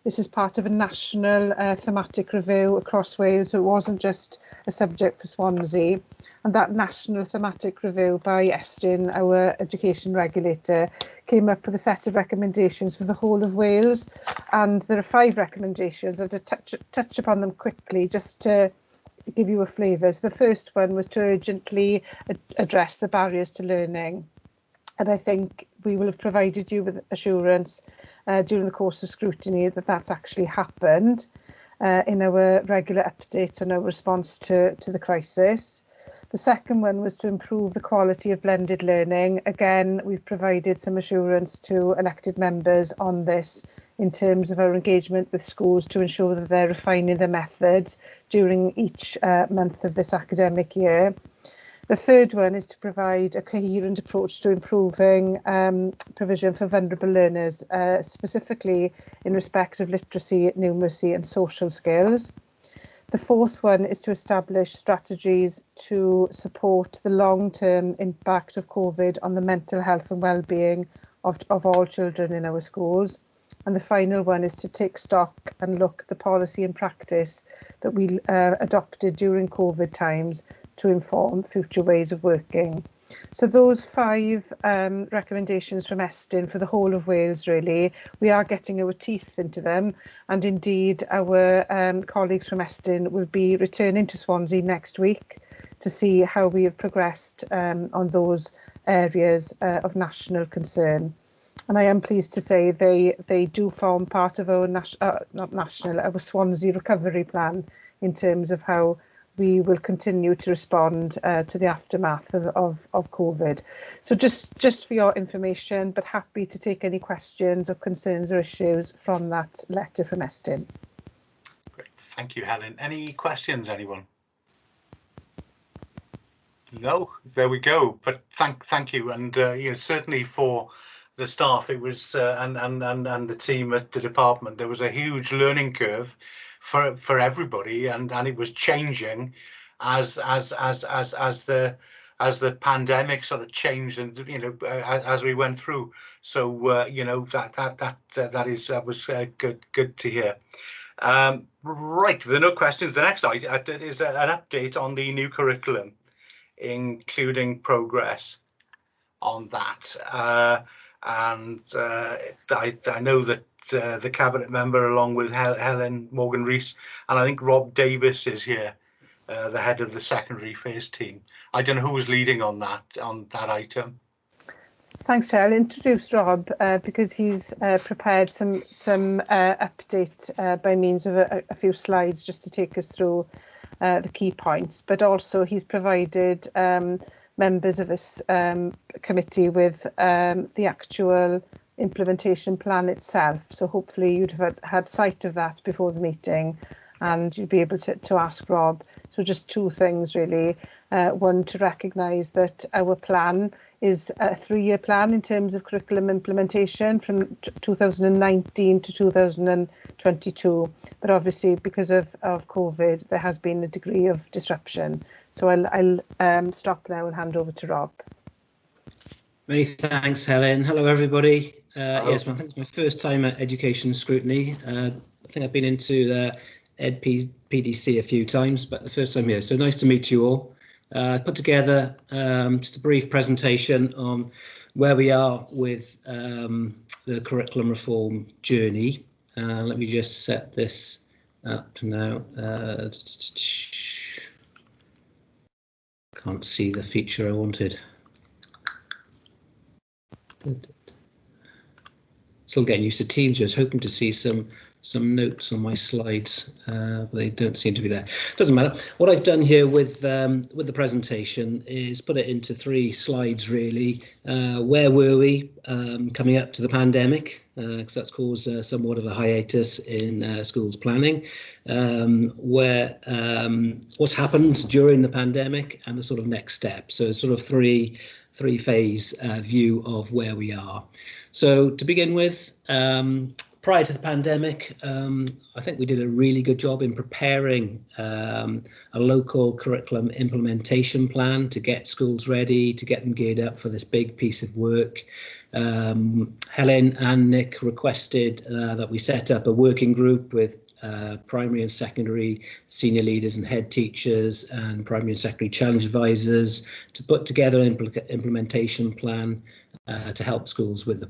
this is part of a national thematic review across Wales, so it wasn't just a subject for Swansea. And that national thematic review by Estin, our education regulator, came up with a set of recommendations for the whole of Wales. And there are 5 recommendations. I'll touch upon them quickly just to give you a flavour. So the first one was to urgently address the barriers to learning. And I think we will have provided you with assurance during the course of scrutiny that that's actually happened in our regular updates on our response to the crisis. The second one was to improve the quality of blended learning. Again, we've provided some assurance to elected members on this in terms of our engagement with schools to ensure that they're refining their methods during each month of this academic year. The third one is to provide a coherent approach to improving provision for vulnerable learners, specifically in respect of literacy, numeracy and social skills. The fourth one is to establish strategies to support the long-term impact of COVID on the mental health and well-being of all children in our schools. And the final one is to take stock and look at the policy and practice that we adopted during COVID times to inform future ways of working. So those 5 recommendations from Estyn for the whole of Wales, really, we are getting our teeth into them, and indeed our colleagues from Estyn will be returning to Swansea next week to see how we have progressed on those areas of national concern. And I am pleased to say they do form part of our our Swansea recovery plan in terms of how we will continue to respond to the aftermath of COVID. So just for your information, but happy to take any questions or concerns or issues from that letter from Estyn. Great, thank you, Helen. Any questions, anyone? No, there we go. But thank you, and certainly for the staff, it was and the team at the department. There was a huge learning curve for everybody, and it was changing as the pandemic sort of changed, and as we went through. So that was good to hear. Right, there are no questions. The next item is an update on the new curriculum, including progress on that. I know that the cabinet member, along with Helen Morgan-Rees, and I think Rob Davis is here, the head of the secondary phase team. I don't know who was leading on that item. Thanks, Chair. I'll introduce Rob because he's prepared some update by means of a few slides just to take us through the key points, but also he's provided members of this committee with the actual implementation plan itself. So hopefully you'd have had sight of that before the meeting and you'd be able to ask Rob. So just 2 things really. One, to recognise that our plan is a 3-year plan in terms of curriculum implementation from 2019 to 2022. But obviously because of COVID, there has been a degree of disruption. So I'll stop now and hand over to Rob. Many thanks, Helen. Hello, everybody. Hello. Yes, I think it's my first time at Education Scrutiny. I think I've been into Ed PDC a few times, but the first time here. So nice to meet you all. I put together just a brief presentation on where we are with the curriculum reform journey. Let me just set this up now. Can't see the feature I wanted. Still getting used to Teams. I was hoping to see some notes on my slides, but they don't seem to be there. Doesn't matter. What I've done here with the presentation is put it into 3 slides really. Where were we coming up to the pandemic? Because that's caused somewhat of a hiatus in schools planning. What's happened during the pandemic and the sort of next step. So sort of three phase view of where we are. So to begin with, prior to the pandemic, I think we did a really good job in preparing a local curriculum implementation plan to get schools ready, to get them geared up for this big piece of work. Helen and Nick requested that we set up a working group with primary and secondary senior leaders and head teachers and primary and secondary challenge advisors to put together an implementation plan to help schools with the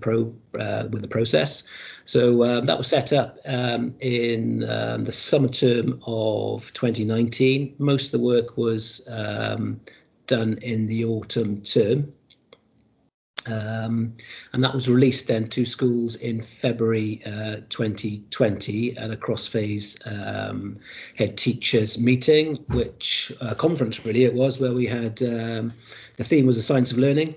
process. So that was set up in the summer term of 2019. Most of the work was done in the autumn term. And that was released then to schools in February 2020 at a cross-phase head teachers meeting, which conference really it was, where we had the theme was the science of learning.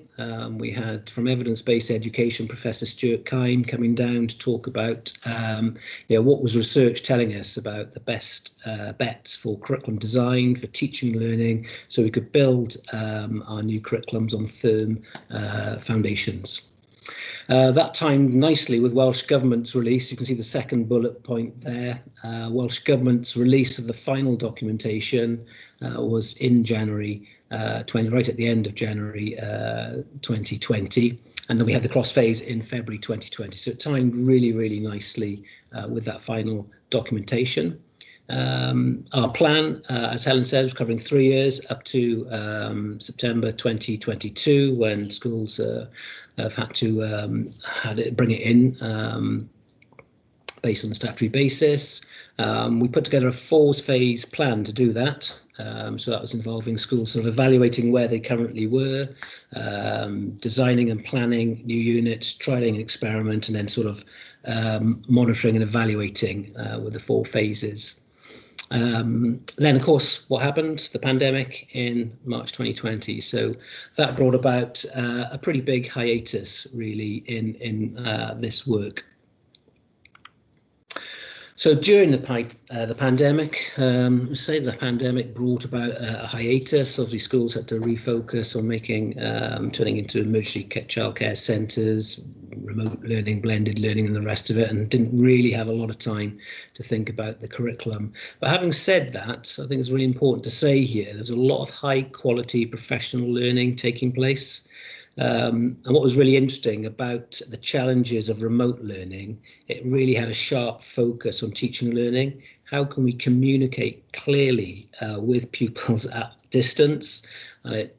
We had from evidence-based education Professor Stuart Kine coming down to talk about what was research telling us about the best bets for curriculum design, for teaching and learning, so we could build our new curriculums on firm foundations. That timed nicely with Welsh Government's release. You can see the second bullet point there. Welsh Government's release of the final documentation was in January right at the end of January 2020, and then we had the cross phase in February 2020. So it timed really, really nicely with that final documentation. Our plan, as Helen said, was covering 3 years up to September 2022, when schools have had to bring it in based on a statutory basis. We put together a 4-phase plan to do that. So that was involving schools sort of evaluating where they currently were, designing and planning new units, trialing and experiment, and then sort of monitoring and evaluating with the 4 phases. Then, of course, what happened? The pandemic in March 2020. So that brought about a pretty big hiatus, really, in this work. So during the pandemic, say the pandemic brought about a hiatus. Obviously, schools had to refocus on making, turning into emergency childcare centres, remote learning, blended learning, and the rest of it, and didn't really have a lot of time to think about the curriculum. But having said that, I think it's really important to say here, there's a lot of high quality professional learning taking place. And what was really interesting about the challenges of remote learning, it really had a sharp focus on teaching and learning. How can we communicate clearly with pupils at distance? And it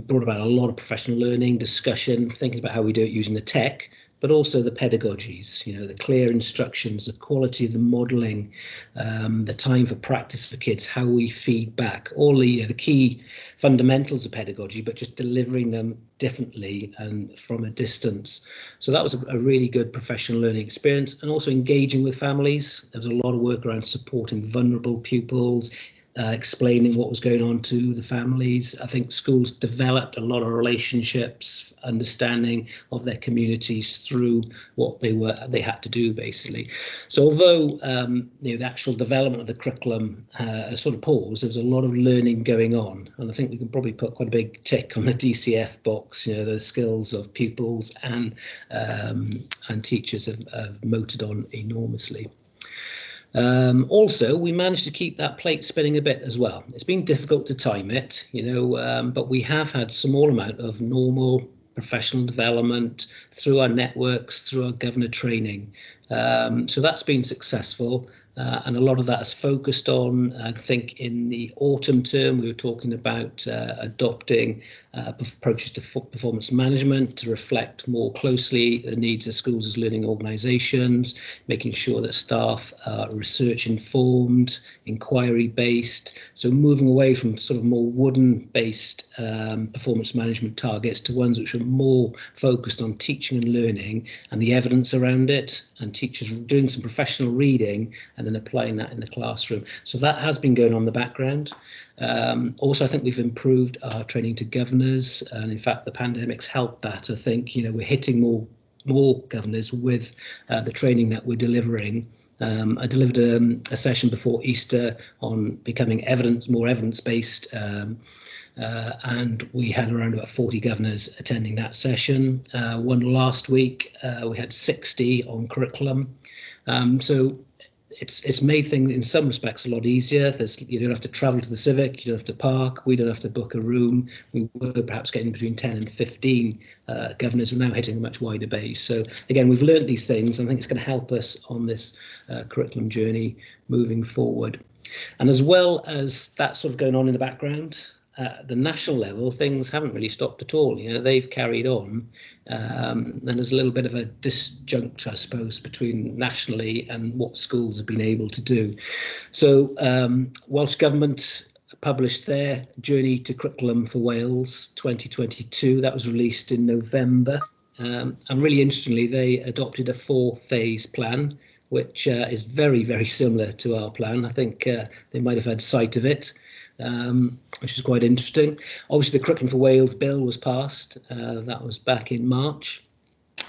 brought about a lot of professional learning, discussion, thinking about how we do it using the tech, but also the pedagogies, you know, the clear instructions, the quality of the modelling, the time for practice for kids, how we feed back, all the key fundamentals of pedagogy, but just delivering them differently and from a distance. So that was a really good professional learning experience, and also engaging with families. There was a lot of work around supporting vulnerable pupils, explaining what was going on to the families. I think schools developed a lot of relationships, understanding of their communities through what they had to do, basically. So although the actual development of the curriculum has sort of paused, there's a lot of learning going on, and I think we can probably put quite a big tick on the DCF box. You know, the skills of pupils and teachers have motored on enormously. Also, we managed to keep that plate spinning a bit as well. It's been difficult to time it, you know, but we have had small amount of normal professional development through our networks, through our governor training. So that's been successful. And a lot of that is focused on, I think in the autumn term, we were talking about adopting approaches to performance management to reflect more closely the needs of schools as learning organisations, making sure that staff are research informed, inquiry based. So moving away from sort of more wooden based performance management targets to ones which are more focused on teaching and learning and the evidence around it, and teachers doing some professional reading and then applying that in the classroom. So that has been going on in the background. Also, I think we've improved our training to governors, and in fact the pandemic's helped that. I think, you know, we're hitting more governors with the training that we're delivering. I delivered a session before Easter on becoming more evidence-based, and we had around about 40 governors attending that session. One last week, we had 60 on curriculum. So it's made things in some respects a lot easier. You don't have to travel to the Civic, you don't have to park, we don't have to book a room. We were perhaps getting between 10 and 15 governors. We're now hitting a much wider base. So again, we've learned these things. I think it's going to help us on this curriculum journey moving forward. And as well as that sort of going on in the background, at the national level, things haven't really stopped at all. You know, they've carried on, and there's a little bit of a disjunct, I suppose, between nationally and what schools have been able to do. So Welsh Government published their Journey to Curriculum for Wales 2022. That was released in November. And really interestingly, they adopted a 4-phase plan, which is very, very similar to our plan. I think they might have had sight of it. Which is quite interesting. Obviously, the Curriculum for Wales bill was passed. That was back in March.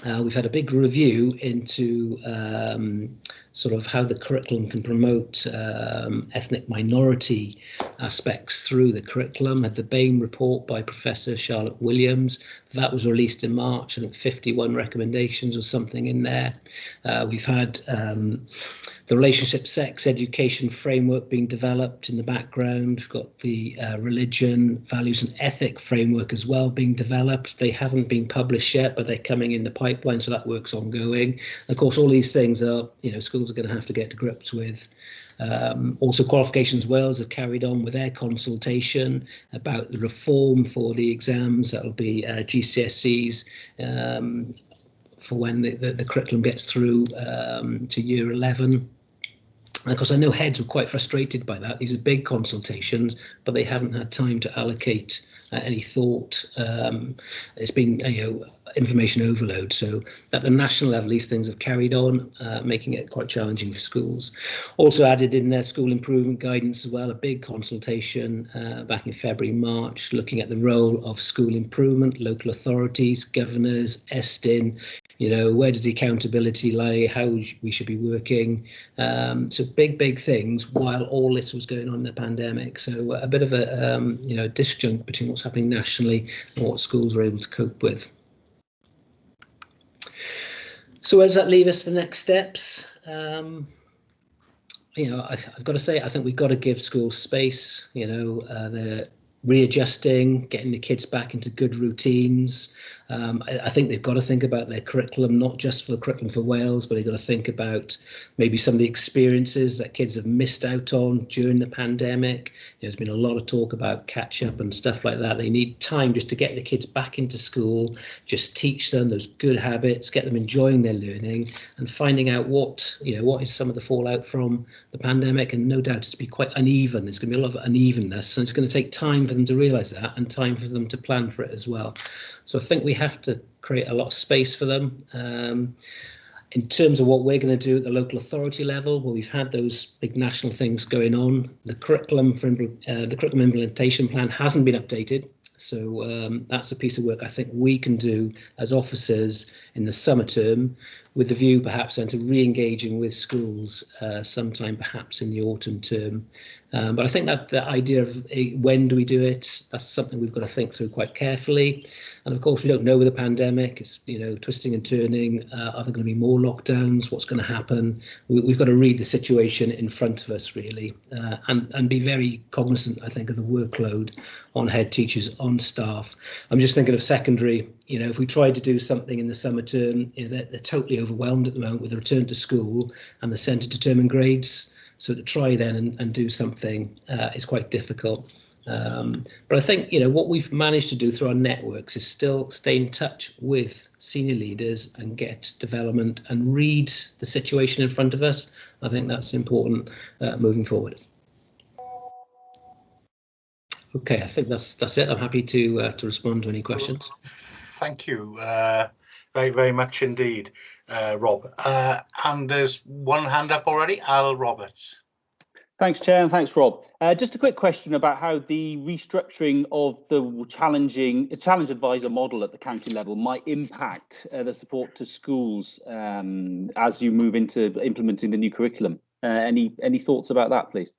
We've had a big review into sort of how the curriculum can promote ethnic minority aspects through the curriculum. Had the Bain report by Professor Charlotte Williams. That was released in March. I think 51 recommendations or something in there. We've had the relationship sex education framework being developed in the background. We've got the religion, values and ethic framework as well being developed. They haven't been published yet, but they're coming in the pipeline, so that work's ongoing. And of course, all these things are, you know, schools are going to have to get to grips with. Also, Qualifications Wales have carried on with their consultation about the reform for the exams. That will be GCSEs for when the curriculum gets through to year 11. And of course, I know heads were quite frustrated by that. These are big consultations, but they haven't had time to allocate any thought. It's been, information overload. So at the national level, these things have carried on, making it quite challenging for schools. Also added in their school improvement guidance as well, a big consultation back in February, March, looking at the role of school improvement, local authorities, governors, Estin, where does the accountability lie, how we should be working. So big things while all this was going on in the pandemic. So a bit of a disjunct between what's happening nationally and what schools are able to cope with. So where does that leave us? The next steps? I've got to say, I think we've got to give schools space. They're readjusting, getting the kids back into good routines. I think they've got to think about their curriculum, not just for the curriculum for Wales, but they've got to think about maybe some of the experiences that kids have missed out on during the pandemic. There's been a lot of talk about catch up and stuff like that. They need time just to get the kids back into school, just teach them those good habits, get them enjoying their learning and finding out what is some of the fallout from the pandemic. And no doubt it's be quite uneven. There's going to be a lot of unevenness, and it's going to take time for them to realise that and time for them to plan for it as well. So I think we have to create a lot of space for them. In terms of what we're going to do at the local authority level, well, we've had those big national things going on. The curriculum implementation plan hasn't been updated. So that's a piece of work I think we can do as officers in the summer term, with the view perhaps then to re-engaging with schools sometime perhaps in the autumn term. But I think that the idea of when do we do it, that's something we've got to think through quite carefully. And of course, we don't know with the pandemic, it's twisting and turning. Are there going to be more lockdowns? What's going to happen? We've got to read the situation in front of us, really, and be very cognizant, I think, of the workload on head teachers, on staff. I'm just thinking of secondary. If we tried to do something in the summer term, they're totally overwhelmed at the moment with the return to school and the centre determined grades. So to try then and do something is quite difficult. But I think, what we've managed to do through our networks is still stay in touch with senior leaders and get development and read the situation in front of us. I think that's important moving forward. Okay, I think that's it. I'm happy to respond to any questions. Thank you very, very much indeed, Rob. And there's one hand up already, Al Roberts. Thanks, Chair, and thanks, Rob. Just a quick question about how the restructuring of the challenge advisor model at the county level might impact the support to schools as you move into implementing the new curriculum. Any thoughts about that, please?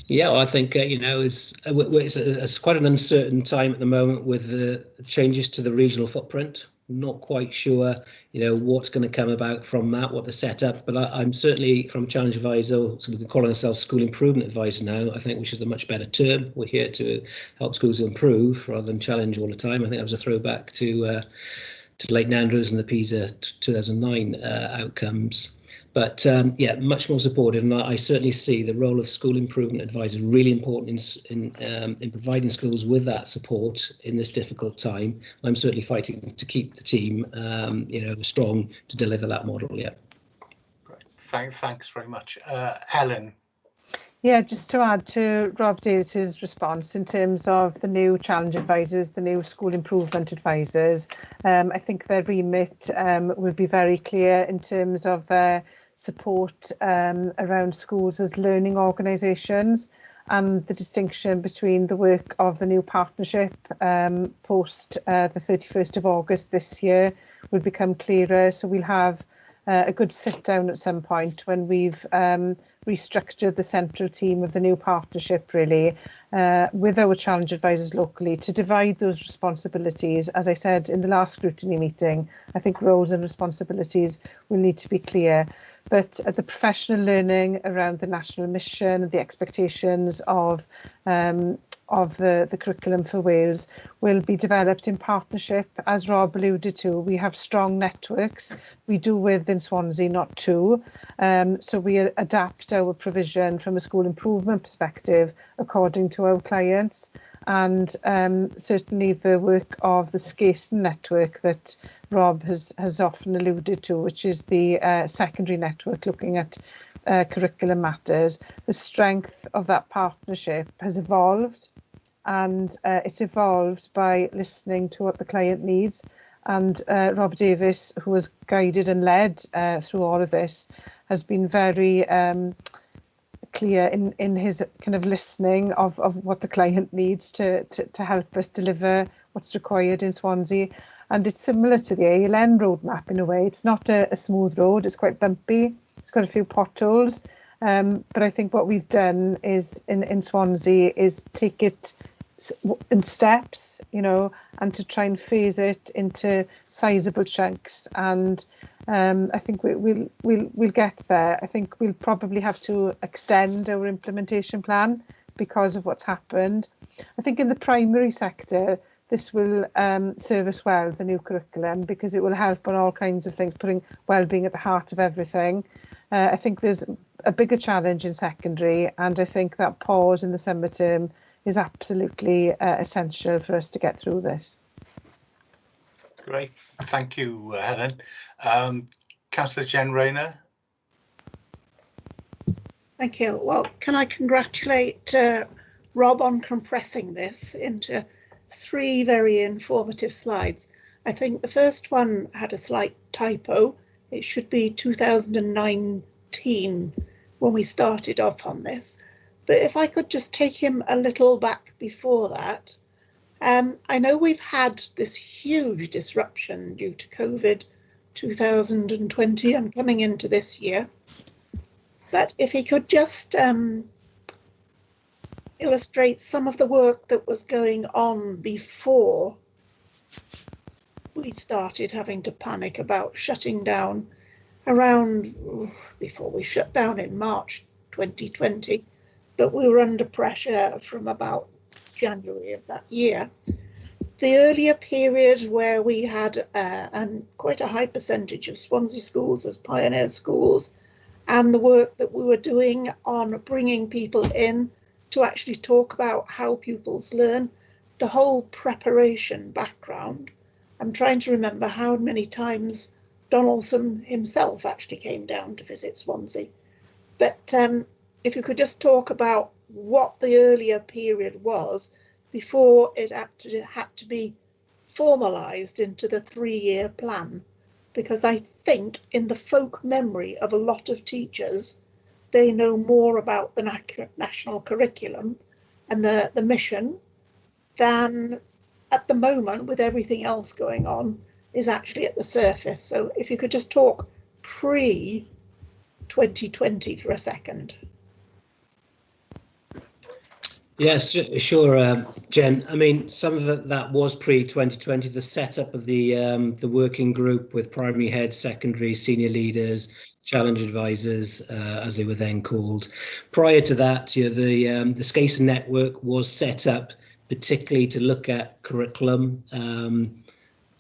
Yeah, well, I think, it's quite an uncertain time at the moment with the changes to the regional footprint. Not quite sure, what's going to come about from that, what the setup, but I'm certainly from Challenge Advisor, so we can call ourselves School Improvement Advisor now, I think, which is a much better term. We're here to help schools improve rather than challenge all the time. I think that was a throwback to Lake Nandros and the PISA 2009 outcomes. But yeah, much more supportive, and I certainly see the role of School Improvement Advisor really important in providing schools with that support in this difficult time. I'm certainly fighting to keep the team, strong to deliver that model. Yeah. Great. Thanks very much, Helen. Yeah, just to add to Rob Davis's response in terms of the new challenge advisors, the new school improvement advisors, I think their remit will be very clear in terms of their support around schools as learning organisations, and the distinction between the work of the new partnership post the 31st of August this year will become clearer. So we'll have a good sit down at some point when we've restructured the central team of the new partnership, really, with our challenge advisors locally to divide those responsibilities. As I said in the last scrutiny meeting, I think roles and responsibilities will need to be clear. But the professional learning around the national mission, the expectations of of the curriculum for Wales will be developed in partnership. As Rob alluded to, we have strong networks. We do within Swansea, not two. So we adapt our provision from a school improvement perspective according to our clients. And certainly the work of the Scrutiny network that Rob has often alluded to, which is the secondary network looking at curriculum matters. The strength of that partnership has evolved, and it's evolved by listening to what the client needs. And Rob Davis, who has guided and led through all of this, has been very clear in his kind of listening of what the client needs to help us deliver what's required in Swansea. And it's similar to the ALN roadmap in a way. It's not a smooth road, it's quite bumpy, it's got a few potholes. But I think what we've done is in Swansea is take it in steps, you know, and to try and phase it into sizable chunks. And I think we'll get there. I think we'll probably have to extend our implementation plan because of what's happened. I think in the primary sector, this will serve us well, the new curriculum, because it will help on all kinds of things, putting wellbeing at the heart of everything. I think there's a bigger challenge in secondary, and I think that pause in the summer term is absolutely essential for us to get through this. Great, thank you, Helen. Councillor Jen Rayner. Thank you. Well, can I congratulate Rob on compressing this into 3 very informative slides. I think the first one had a slight typo. It should be 2019 when we started off on this. But if I could just take him a little back before that. I know we've had this huge disruption due to COVID 2020 and coming into this year. But if he could just illustrate some of the work that was going on before we started having to panic about shutting down before we shut down in March 2020, but we were under pressure from about January of that year. The earlier period where we had quite a high percentage of Swansea schools as pioneer schools, and the work that we were doing on bringing people in to actually talk about how pupils learn, the whole preparation background. I'm trying to remember how many times Donaldson himself actually came down to visit Swansea. But if you could just talk about what the earlier period was before it had to be formalised into the 3-year plan. Because I think in the folk memory of a lot of teachers, they know more about the national curriculum and the mission than at the moment, with everything else going on, is actually at the surface. So if you could just talk pre-2020 for a second. Yes, sure, Jen. I mean, some of that was pre-2020, the setup of the working group with primary heads, secondary, senior leaders, challenge advisors, as they were then called. Prior to that, you know, the Scrutiny network was set up particularly to look at curriculum.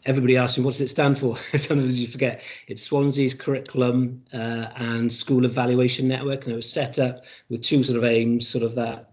Everybody asks me, what does it stand for? Sometimes you forget. It's Swansea's Curriculum and School Evaluation Network, and it was set up with 2 sort of aims, sort of that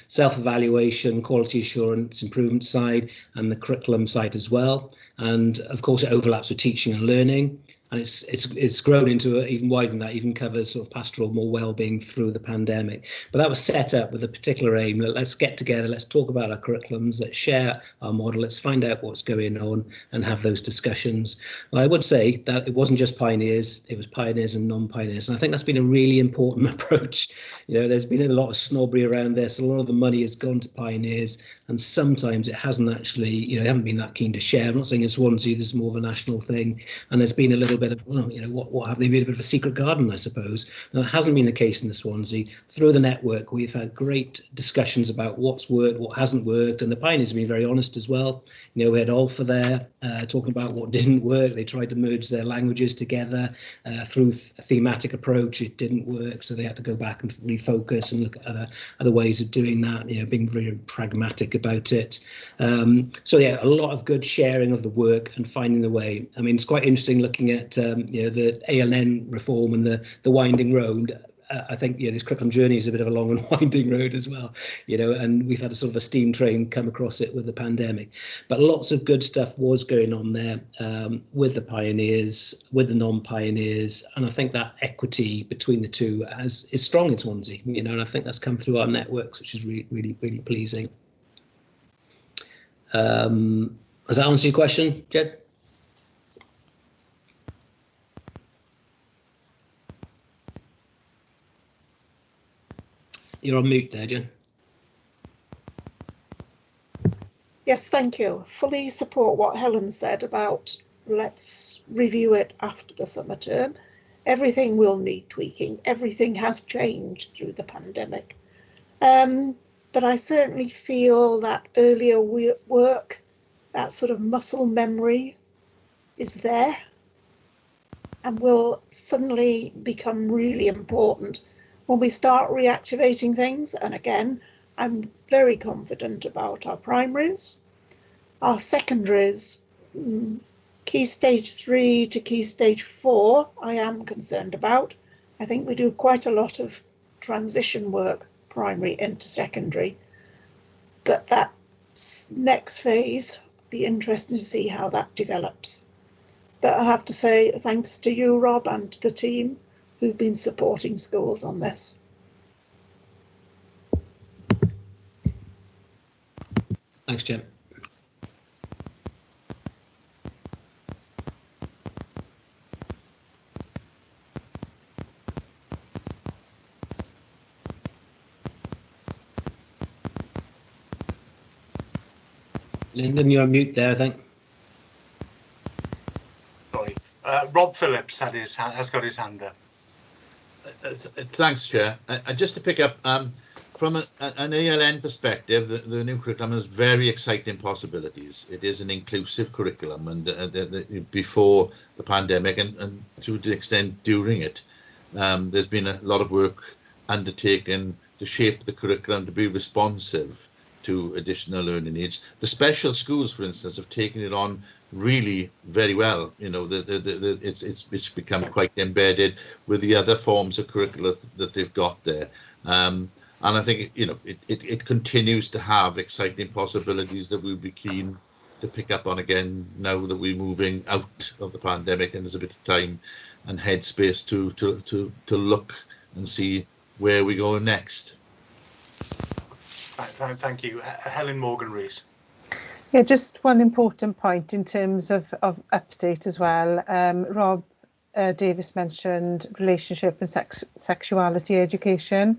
self-evaluation, quality assurance, improvement side, and the curriculum side as well. And of course, it overlaps with teaching and learning, and it's grown into even wider than that, even covers sort of pastoral, more well-being through the pandemic. But that was set up with a particular aim. Let's get together, let's talk about our curriculums, let's share our model, let's find out what's going on and have those discussions. And I would say that it wasn't just pioneers, it was pioneers and non-pioneers. And I think that's been a really important approach. You know, there's been a lot of snobbery around this. A lot of the money has gone to pioneers, and sometimes it hasn't actually, you know, they haven't been that keen to share. I'm not saying in Swansea, this is more of a national thing. And there's been a little little bit of, well, you know, what have they been, a bit of a secret garden, I suppose. Now, that hasn't been the case in the Swansea. Through the network, we've had great discussions about what's worked, what hasn't worked, and the pioneers have been very honest as well. You know, we had Alpha there talking about what didn't work. They tried to merge their languages together through a thematic approach. It didn't work, so they had to go back and refocus and look at other ways of doing that, you know, being very pragmatic about it. So yeah, a lot of good sharing of the work and finding the way. I mean, it's quite interesting looking at you know, the ALN reform and the winding road. I think, you know, this curriculum journey is a bit of a long and winding road as well, you know, and we've had a sort of a steam train come across it with the pandemic. But lots of good stuff was going on there with the pioneers, with the non-pioneers, and I think that equity between the two is strong in Swansea, you know, and I think that's come through our networks, which is really pleasing. Does that answer your question, Jed? You're on mute there, Jen. Yes, thank you. Fully support what Helen said about let's review it after the summer term. Everything will need tweaking. Everything has changed through the pandemic. But I certainly feel that earlier work, that sort of muscle memory is there and will suddenly become really important when we start reactivating things. And again, I'm very confident about our primaries. Our secondaries, Key Stage 3 to Key Stage 4, I am concerned about. I think we do quite a lot of transition work, primary into secondary. But that next phase, be interesting to see how that develops. But I have to say thanks to you, Rob, and to the team who've been supporting schools on this. Thanks, Jim. Lyndon, you're on mute there, I think. Sorry. Rob Phillips has got his hand up. Thanks, Chair. Just to pick up, from an ALN perspective, the new curriculum has very exciting possibilities. It is an inclusive curriculum, and before the pandemic and to the extent during it, there's been a lot of work undertaken to shape the curriculum to be responsive to additional learning needs. The special schools, for instance, have taken it on really very well. You know, it's become quite embedded with the other forms of curricula that they've got there. And I think, you know, it continues to have exciting possibilities that we'll be keen to pick up on again now that we're moving out of the pandemic and there's a bit of time and headspace to look and see where we go next. Thank you. Helen Morgan-Rees. Yeah, just one important point in terms of update as well. Rob Davis mentioned relationship and sexuality education.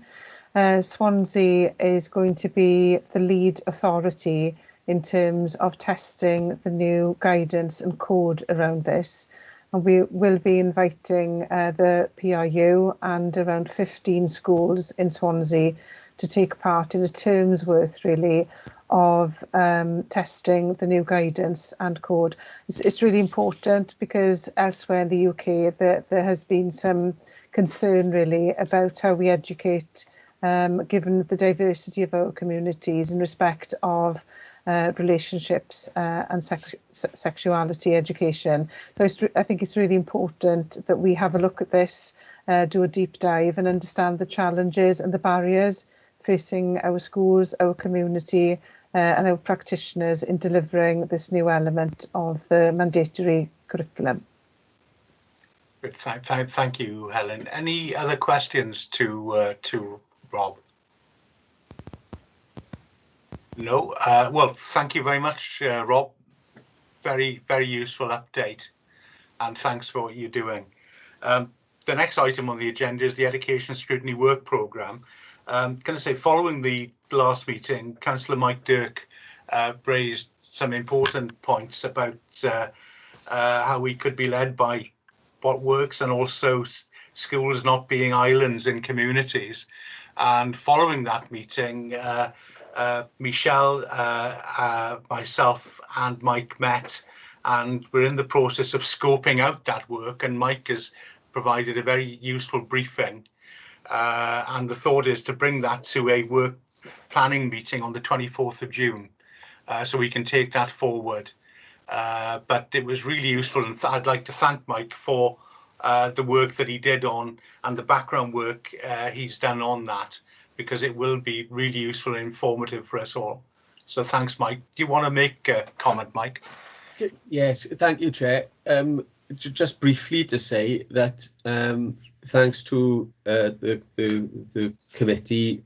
Swansea is going to be the lead authority in terms of testing the new guidance and code around this. And we will be inviting the PRU and around 15 schools in Swansea to take part in a term's worth, really, of testing the new guidance and code. It's really important because elsewhere in the UK there has been some concern really about how we educate, given the diversity of our communities in respect of relationships and sexuality education. So I think it's really important that we have a look at this, do a deep dive and understand the challenges and the barriers facing our schools, our community and our practitioners in delivering this new element of the mandatory curriculum. Good. Thank you, Helen. Any other questions to Rob? No. Well, thank you very much, Rob. Very useful update, and thanks for what you're doing. The next item on the agenda is the Education Scrutiny Work Programme. Can I say, following the last meeting, Councillor Mike Dirk raised some important points about how we could be led by what works, and also schools not being islands in communities. And following that meeting, Michelle, myself and Mike met, and we're in the process of scoping out that work, and Mike has provided a very useful briefing. And the thought is to bring that to a work planning meeting on the 24th of June, so we can take that forward. But it was really useful, and I'd like to thank Mike for the work that he did on, and the background work he's done on that, because it will be really useful and informative for us all. So thanks, Mike. Do you want to make a comment, Mike? Yes, thank you, Chair. Just briefly to say that thanks to the committee,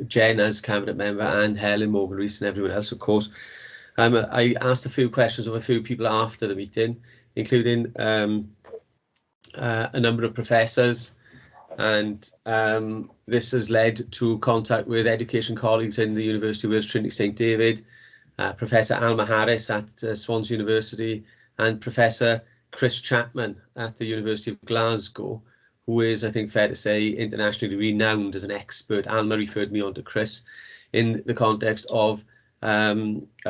Jen as Cabinet Member and Helen Morgan-Rees and everyone else, of course, I asked a few questions of a few people after the meeting, including a number of professors, and this has led to contact with education colleagues in the University of Wales Trinity St David, Professor Alma Harris at Swansea University, and Professor Chris Chapman at the University of Glasgow, who is, I think, fair to say, internationally renowned as an expert. Alma referred me on to Chris in the context of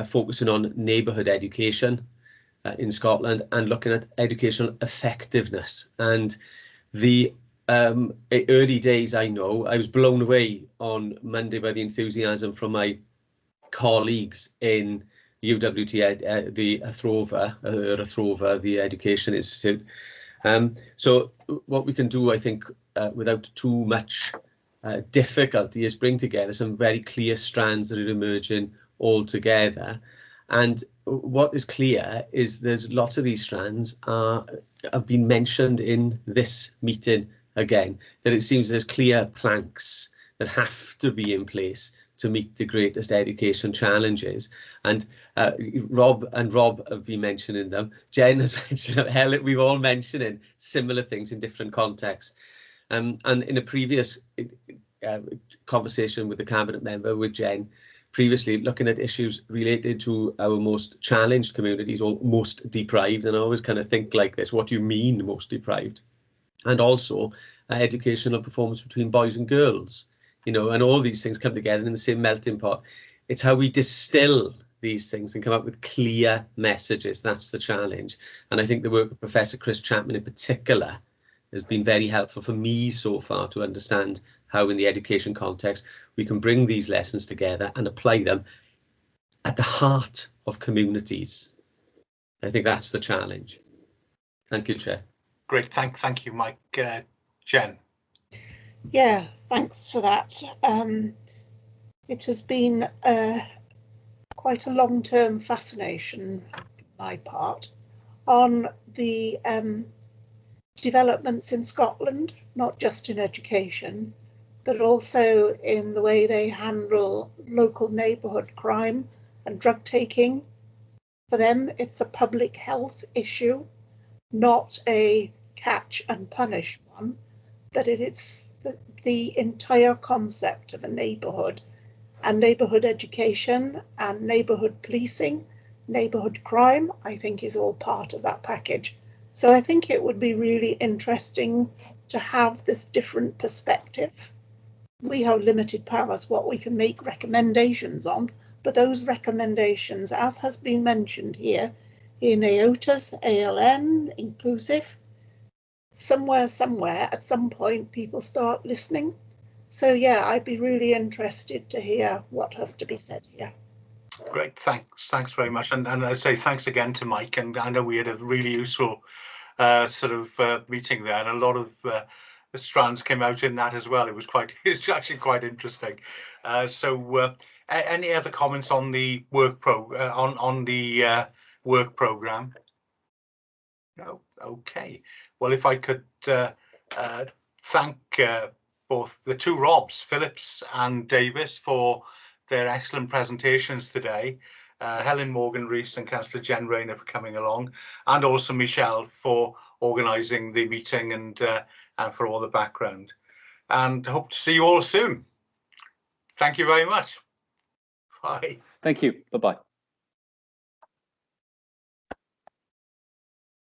focusing on neighbourhood education in Scotland and looking at educational effectiveness. And the early days, I know, I was blown away on Monday by the enthusiasm from my colleagues in UWT, the Athrova, the Education Institute. So what we can do, I think, without too much difficulty, is bring together some very clear strands that are emerging all together. And what is clear is there's lots of these strands have been mentioned in this meeting again, that it seems there's clear planks that have to be in place to meet the greatest education challenges. And Rob have been mentioning them. Jen has mentioned them. Helen, we've all mentioning similar things in different contexts. And in a previous conversation with the Cabinet Member, with Jen, previously looking at issues related to our most challenged communities or most deprived. And I always kind of think like this, what do you mean most deprived? And also educational performance between boys and girls, you know, and all these things come together in the same melting pot. It's how we distill these things and come up with clear messages. That's the challenge. And I think the work of Professor Chris Chapman in particular has been very helpful for me so far to understand how in the education context we can bring these lessons together and apply them at the heart of communities. I think that's the challenge. Thank you, Chair. Great, thank you, Mike. Jen. Yeah, thanks for that. It has been quite a long-term fascination on my part on the developments in Scotland, not just in education, but also in the way they handle local neighbourhood crime and drug taking. For them, it's a public health issue, not a catch and punish one, but it's the entire concept of a neighbourhood, and neighbourhood education and neighbourhood policing, neighbourhood crime, I think is all part of that package. So I think it would be really interesting to have this different perspective. We have limited powers, what we can make recommendations on, but those recommendations, as has been mentioned here, in AOTAS, ALN, inclusive, somewhere, at some point, people start listening. So yeah, I'd be really interested to hear what has to be said here. Great, thanks very much. And I say thanks again to Mike, and I know we had a really useful meeting there, and a lot of the strands came out in that as well. It's actually quite interesting. So any other comments on the work program? No. Okay. Well, if I could thank both the two Robs, Phillips and Davis, for their excellent presentations today. Helen Morgan-Rees and Councillor Jen Rayner for coming along, and also Michelle for organising the meeting and for all the background. And hope to see you all soon. Thank you very much. Bye. Thank you. Bye-bye.